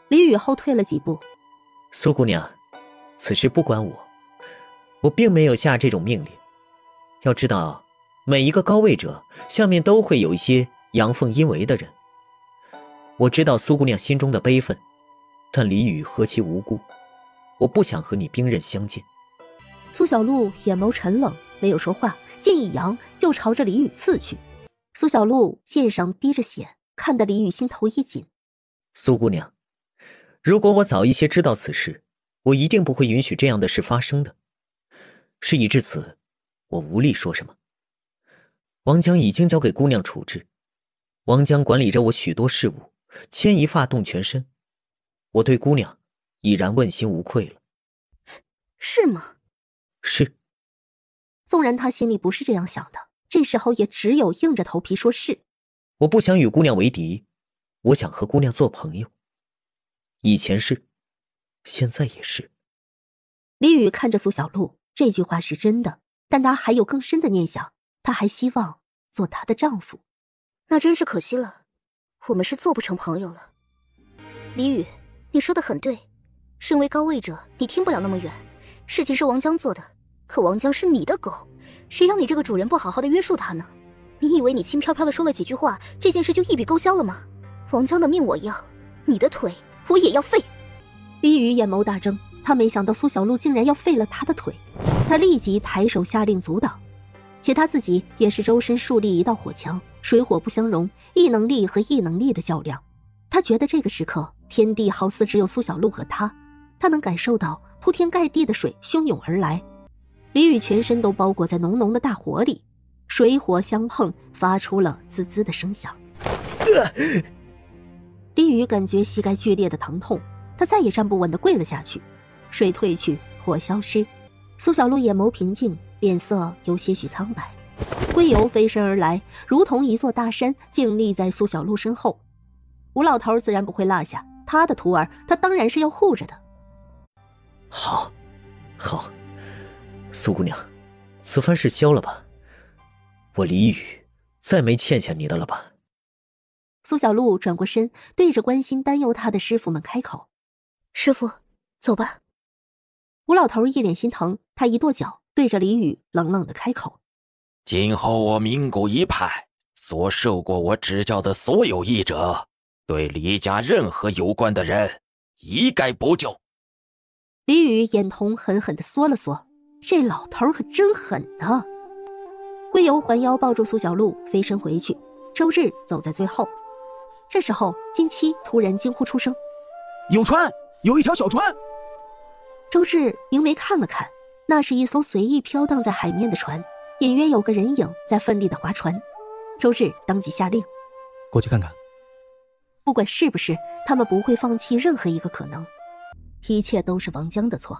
李宇后退了几步。苏姑娘，此事不关我并没有下这种命令。要知道，每一个高位者下面都会有一些阳奉阴违的人。我知道苏姑娘心中的悲愤，但李宇何其无辜，我不想和你兵刃相见。苏小璐眼眸沉冷，没有说话，剑一扬就朝着李宇刺去。苏小璐剑上滴着血，看得李宇心头一紧。苏姑娘，如果我早一些知道此事，我一定不会允许这样的事发生的。事已至此，我无力说什么。王江已经交给姑娘处置，王江管理着我许多事务，牵一发动全身，我对姑娘已然问心无愧了。是吗？是。纵然他心里不是这样想的，这时候也只有硬着头皮说是。我不想与姑娘为敌，我想和姑娘做朋友。以前是，现在也是。李宇看着苏小璐，这句话是真的，但他还有更深的念想，他还希望做她的丈夫。那真是可惜了，我们是做不成朋友了。李宇，你说的很对，身为高位者，你听不了那么远。事情是王江做的，可王江是你的狗，谁让你这个主人不好好的约束他呢？你以为你轻飘飘的说了几句话，这件事就一笔勾销了吗？王江的命我要，你的腿我也要废。李宇眼眸大睁，他没想到苏小璐竟然要废了他的腿，他立即抬手下令阻挡。且他自己也是周身树立一道火墙，水火不相容，异能力和异能力的较量。他觉得这个时刻天地好似只有苏小璐和他，他能感受到铺天盖地的水汹涌而来。李宇全身都包裹在浓浓的大火里，水火相碰，发出了滋滋的声响。李宇感觉膝盖剧烈的疼痛，他再也站不稳地跪了下去。水退去，火消失，苏小璐眼眸平静，脸色有些许苍白。龟油飞身而来，如同一座大山，静立在苏小璐身后。吴老头自然不会落下，他的徒儿，他当然是要护着的。好，苏姑娘，此番事消了吧？我李宇再没欠下你的了吧？苏小璐转过身，对着关心担忧他的师傅们开口：“师傅，走吧。”吴老头一脸心疼，他一跺脚，对着李宇冷冷的开口：“今后我名古一派所受过我指教的所有义者，对李家任何有关的人，一概不救。”李宇眼瞳狠狠地缩了缩，这老头可真狠呢。龟油环腰抱住苏小璐，飞身回去。周志走在最后。这时候，金七突然惊呼出声：“有船，有一条小船！”周志凝眉看了看，那是一艘随意飘荡在海面的船，隐约有个人影在奋力的划船。周志当即下令：“过去看看。”不管是不是，他们不会放弃任何一个可能。一切都是王江的错。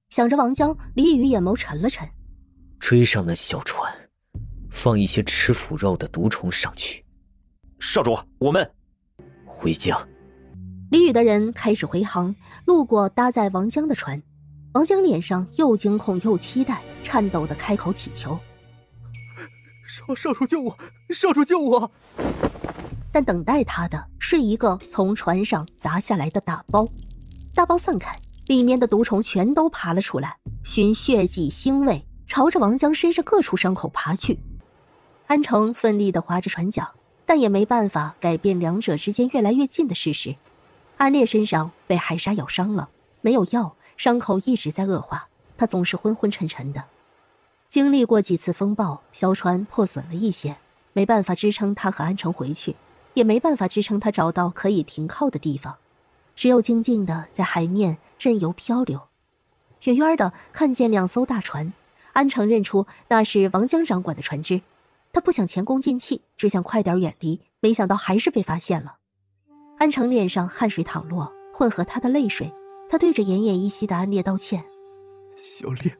想着王江，李宇眼眸沉了沉。追上那小船，放一些吃腐肉的毒虫上去。少主，我们回家。李宇的人开始回航，路过搭载王江的船。王江脸上又惊恐又期待，颤抖地开口祈求：“少主救我！少主救我！”但等待他的是一个从船上砸下来的大包。大包散开，里面的毒虫全都爬了出来，循血迹腥味朝着王江身上各处伤口爬去。安城奋力地划着船桨，但也没办法改变两者之间越来越近的事实。安烈身上被海鲨咬伤了，没有药，伤口一直在恶化，他总是昏昏沉沉的。经历过几次风暴，小船破损了一些，没办法支撑他和安城回去，也没办法支撑他找到可以停靠的地方，只有静静的在海面任由漂流。远远的看见两艘大船，安城认出那是王江掌管的船只。他不想前功尽弃，只想快点远离，没想到还是被发现了。安城脸上汗水淌落，混合他的泪水，他对着奄奄一息的安烈道歉：“小烈，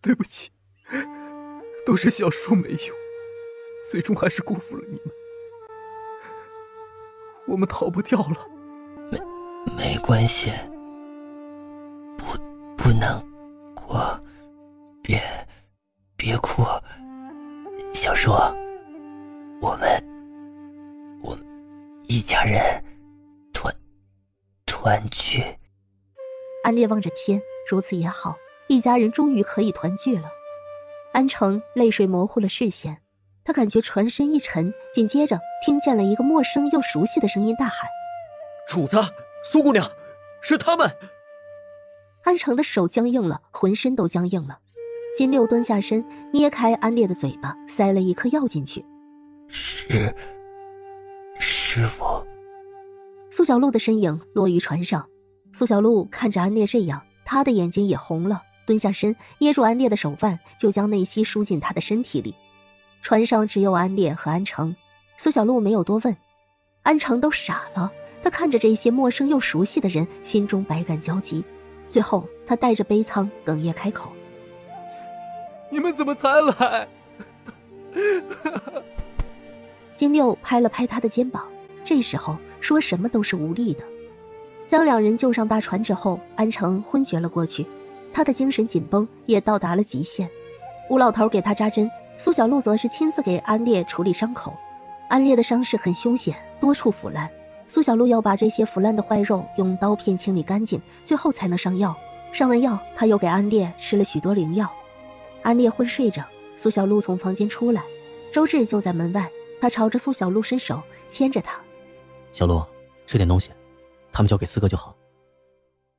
对不起，都是小叔没用，最终还是辜负了你们。我们逃不掉了。”没关系，不难过，别哭，小叔，我们一家人团聚。安烈望着天，如此也好，一家人终于可以团聚了。安城泪水模糊了视线，他感觉船身一沉，紧接着听见了一个陌生又熟悉的声音大喊：“主子，苏姑娘，是他们！”安城的手僵硬了，浑身都僵硬了。金六蹲下身，捏开安烈的嘴巴，塞了一颗药进去。师傅。苏小璐的身影落于船上，苏小璐看着安烈这样，她的眼睛也红了，蹲下身捏住安烈的手腕，就将内息输进他的身体里。船上只有安烈和安城，苏小璐没有多问。安城都傻了，他看着这些陌生又熟悉的人，心中百感交集。最后他带着悲怆哽咽开口：“你们怎么才来？”金六拍了拍他的肩膀，这时候说什么都是无力的。将两人救上大船之后，安城昏厥了过去，他的精神紧绷也到达了极限。吴老头给他扎针，苏小璐则是亲自给安烈处理伤口。安烈的伤势很凶险，多处腐烂，苏小璐要把这些腐烂的坏肉用刀片清理干净，最后才能上药。上完药，他又给安烈吃了许多灵药。安烈昏睡着，苏小璐从房间出来，周志就在门外，他朝着苏小璐伸手牵着她：“小璐，吃点东西，他们交给四哥就好。”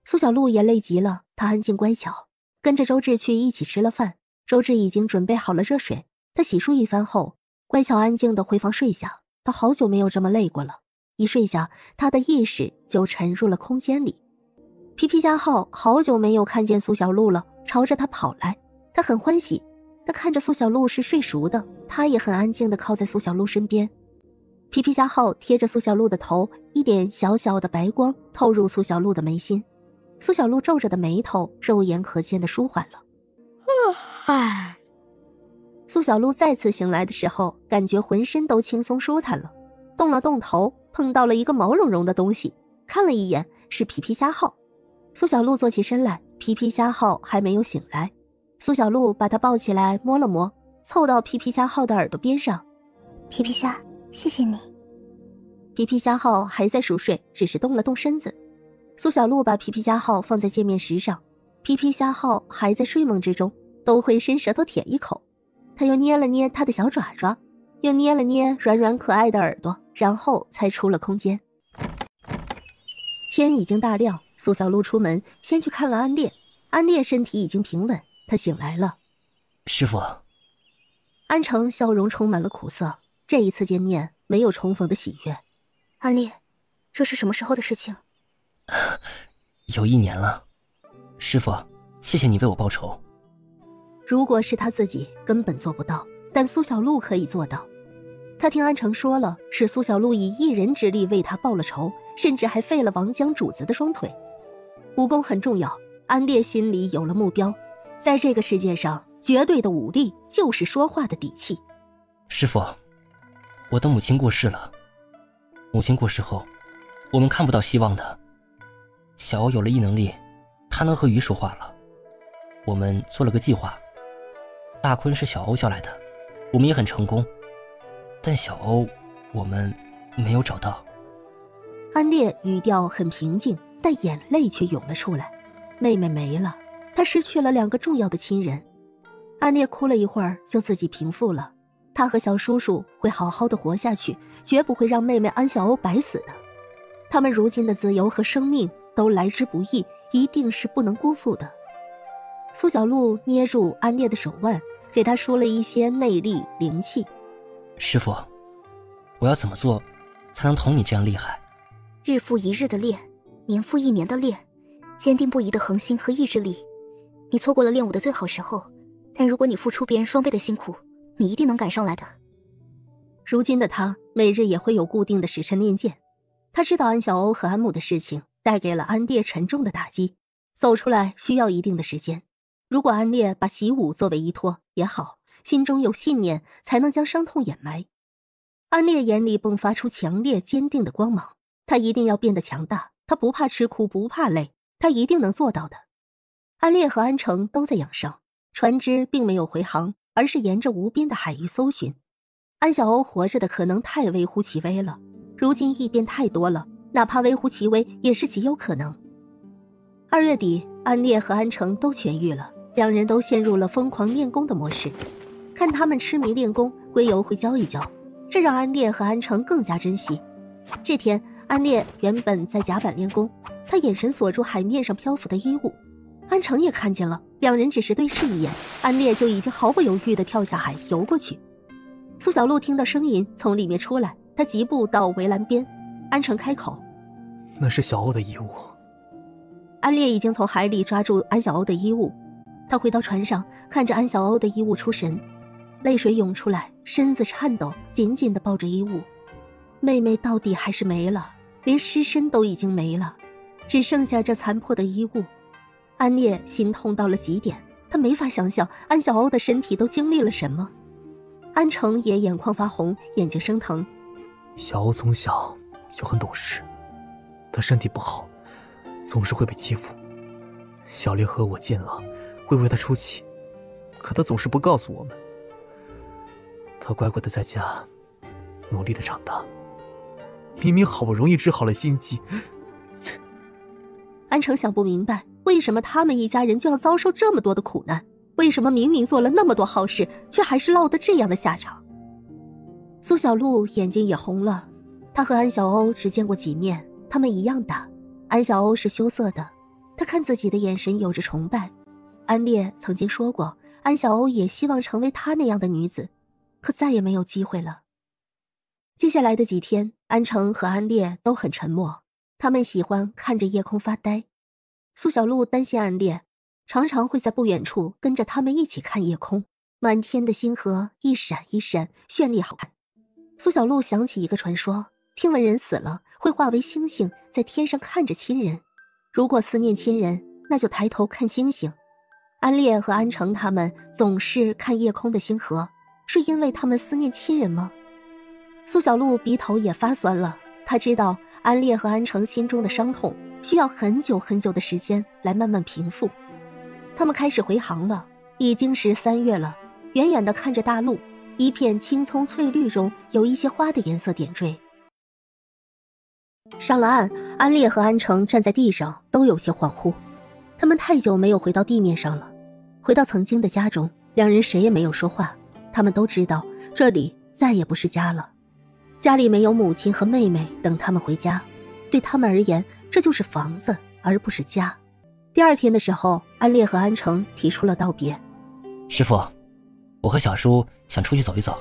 苏小璐也累极了，她安静乖巧，跟着周志去一起吃了饭。周志已经准备好了热水，他洗漱一番后，乖巧安静地回房睡下。他好久没有这么累过了。一睡下，他的意识就沉入了空间里。皮皮虾号好久没有看见苏小璐了，朝着他跑来，他很欢喜。他看着苏小璐是睡熟的，他也很安静地靠在苏小璐身边。皮皮虾号贴着苏小璐的头，一点小小的白光透入苏小璐的眉心。苏小璐皱着的眉头肉眼可见地舒缓了。苏小璐再次醒来的时候，感觉浑身都轻松舒坦了，动了动头，碰到了一个毛茸茸的东西，看了一眼是皮皮虾号。苏小璐坐起身来，皮皮虾号还没有醒来。苏小璐把他抱起来摸了摸，凑到皮皮虾号的耳朵边上。皮皮虾，谢谢你。皮皮虾号还在熟睡，只是动了动身子。苏小璐把皮皮虾号放在界面石上，皮皮虾号还在睡梦之中，都会伸舌头舔一口。他又捏了捏他的小爪爪，又捏了捏软软可爱的耳朵，然后才出了空间。天已经大亮，苏小璐出门先去看了安烈。安烈身体已经平稳，他醒来了。师父。安城笑容充满了苦涩，这一次见面没有重逢的喜悦。安烈，这是什么时候的事情？有1年了。师父，谢谢你为我报仇。如果是他自己根本做不到，但苏小璐可以做到。他听安城说了，是苏小璐以一人之力为他报了仇，甚至还废了王江主子的双腿。武功很重要，安烈心里有了目标，在这个世界上，绝对的武力就是说话的底气。师父，我的母亲过世了。母亲过世后，我们看不到希望的。小欧有了异能力，他能和鱼说话了。我们做了个计划，大坤是小欧叫来的，我们也很成功，但小欧我们没有找到。安烈语调很平静，但眼泪却涌了出来。妹妹没了，他失去了2个重要的亲人。安烈哭了一会儿，就自己平复了。他和小叔叔会好好的活下去，绝不会让妹妹安小欧白死的。他们如今的自由和生命都来之不易，一定是不能辜负的。苏小璐捏住安烈的手腕，给他输了一些内力灵气。师父，我要怎么做才能同你这样厉害？日复一日的练，年复一年的练，坚定不移的恒心和意志力。你错过了练武的最好时候，但如果你付出别人双倍的辛苦，你一定能赶上来的。如今的他每日也会有固定的时辰练剑。他知道安小欧和安母的事情带给了安烈沉重的打击，走出来需要一定的时间。如果安烈把习武作为依托也好，心中有信念才能将伤痛掩埋。安烈眼里迸发出强烈坚定的光芒，他一定要变得强大，他不怕吃苦不怕累，他一定能做到的。安烈和安城都在养伤，船只并没有回航，而是沿着无边的海域搜寻。安小欧活着的可能太微乎其微了，如今异变太多了，哪怕微乎其微也是极有可能。2月底，安烈和安城都痊愈了，2人都陷入了疯狂练功的模式。看他们痴迷练功，龟游会教一教，这让安烈和安城更加珍惜。这天，安烈原本在甲板练功，他眼神锁住海面上漂浮的衣物。安城也看见了，2人只是对视一眼，安烈就已经毫不犹豫地跳下海游过去。苏小璐听到声音从里面出来，她疾步到围栏边。安城开口：“那是小欧的衣物。”安烈已经从海里抓住安小欧的衣物，他回到船上，看着安小欧的衣物出神，泪水涌出来，身子颤抖，紧紧地抱着衣物。妹妹到底还是没了，连尸身都已经没了，只剩下这残破的衣物。安烈心痛到了极点，他没法想象安小欧的身体都经历了什么。安城也眼眶发红，眼睛生疼。小欧从小就很懂事，他身体不好，总是会被欺负。小烈和我见了会为他出气，可他总是不告诉我们。他乖乖的在家努力的长大，明明好不容易治好了心悸。安城想不明白，为什么他们一家人就要遭受这么多的苦难？为什么明明做了那么多好事，却还是落得这样的下场？苏小璐眼睛也红了，她和安小欧只见过几面，他们一样大。安小欧是羞涩的，她看自己的眼神有着崇拜。安烈曾经说过，安小欧也希望成为她那样的女子，可再也没有机会了。接下来的几天，安城和安烈都很沉默，他们喜欢看着夜空发呆。苏小璐担心安烈，常常会在不远处跟着他们一起看夜空，满天的星河一闪一闪，绚丽好看。苏小璐想起一个传说，听闻人死了会化为星星，在天上看着亲人，如果思念亲人，那就抬头看星星。安烈和安城他们总是看夜空的星河，是因为他们思念亲人吗？苏小璐鼻头也发酸了，她知道安烈和安城心中的伤痛需要很久很久的时间来慢慢平复。他们开始回航了，已经是3月了，远远地看着大陆，一片青葱翠绿中有一些花的颜色点缀。上了岸，安烈和安城站在地上都有些恍惚，他们太久没有回到地面上了。回到曾经的家中，两人谁也没有说话，他们都知道这里再也不是家了。家里没有母亲和妹妹等他们回家，对他们而言，这就是房子，而不是家。第2天的时候，安烈和安城提出了道别。师父，我和小叔想出去走一走，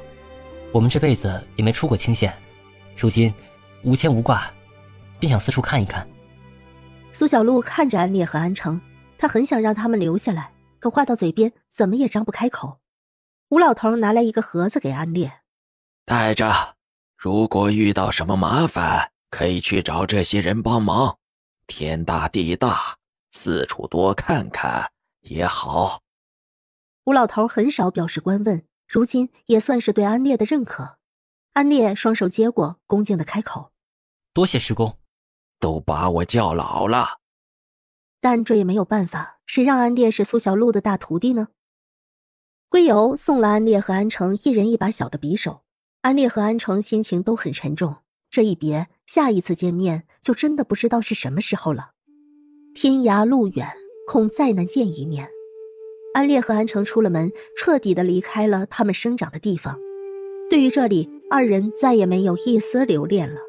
我们这辈子也没出过清县，如今无牵无挂，便想四处看一看。苏小璐看着安烈和安城，她很想让他们留下来，可话到嘴边怎么也张不开口。吴老头拿来一个盒子给安烈，带着，如果遇到什么麻烦，可以去找这些人帮忙。天大地大，四处多看看也好。吴老头很少表示官问，如今也算是对安烈的认可。安烈双手接过，恭敬地开口：多谢师公。都把我叫老了。但这也没有办法，谁让安烈是苏小璐的大徒弟呢？归游送了安烈和安城一人一把小的匕首，安烈和安城心情都很沉重，这一别，下一次见面就真的不知道是什么时候了。天涯路远，恐再难见一面。安烈和安城出了门，彻底的离开了他们生长的地方。对于这里，二人再也没有一丝留恋了。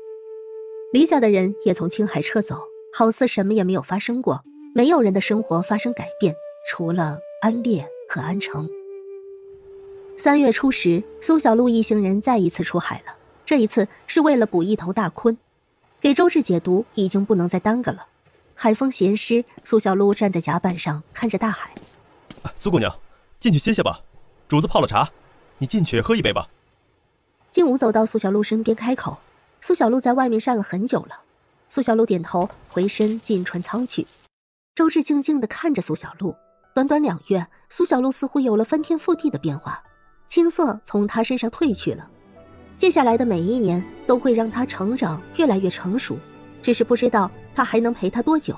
离家的人也从青海撤走，好似什么也没有发生过，没有人的生活发生改变，除了安烈和安城。3月初时，苏小璐一行人再一次出海了，这一次是为了捕一头大鲲。给周芷解毒已经不能再耽搁了。海风咸湿，苏小璐站在甲板上看着大海。苏姑娘，进去歇歇吧，主子泡了茶，你进去喝一杯吧。静武走到苏小璐身边开口。苏小璐在外面站了很久了，苏小璐点头，回身进船舱去。周芷静静地看着苏小璐，短短2月，苏小璐似乎有了翻天覆地的变化，青涩从她身上褪去了。接下来的每一年都会让她成长，越来越成熟，只是不知道她还能陪她多久。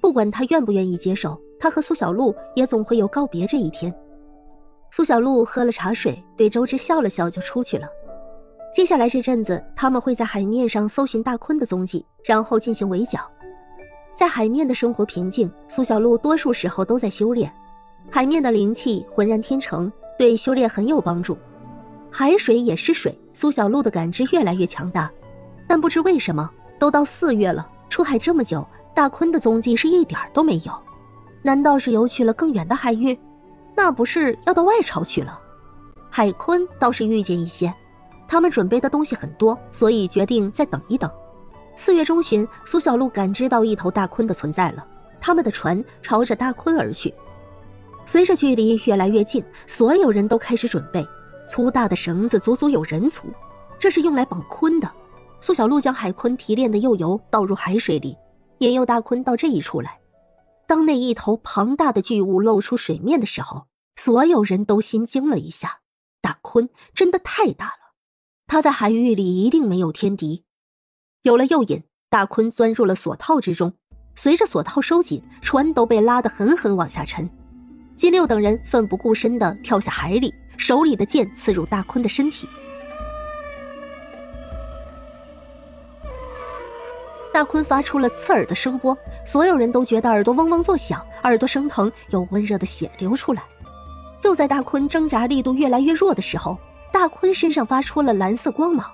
不管她愿不愿意接受，她和苏小璐也总会有告别这一天。苏小璐喝了茶水，对周芷笑了笑就出去了。接下来这阵子，他们会在海面上搜寻大鲲的踪迹，然后进行围剿。在海面的生活平静，苏小璐多数时候都在修炼。海面的灵气浑然天成，对修炼很有帮助。海水也是水，苏小璐的感知越来越强大。但不知为什么，都到4月了，出海这么久，大鲲的踪迹是一点都没有。难道是游去了更远的海域？那不是要到外潮去了？海鲲倒是遇见一些。他们准备的东西很多，所以决定再等一等。4月中旬，苏小璐感知到一头大鲲的存在了，他们的船朝着大鲲而去。随着距离越来越近，所有人都开始准备。粗大的绳子足足有人粗，这是用来绑鲲的。苏小璐将海鲲提炼的幼油倒入海水里，引诱大鲲到这一处来。当那一头庞大的巨物露出水面的时候，所有人都心惊了一下。大鲲真的太大了，它在海域里一定没有天敌。有了诱引，大鲲钻入了锁套之中，随着锁套收紧，船都被拉得狠狠往下沉。金六等人奋不顾身地跳下海里，手里的剑刺入大鲲的身体。大鲲发出了刺耳的声波，所有人都觉得耳朵嗡嗡作响，耳朵生疼，有温热的血流出来。就在大鲲挣扎力度越来越弱的时候，大鲲身上发出了蓝色光芒，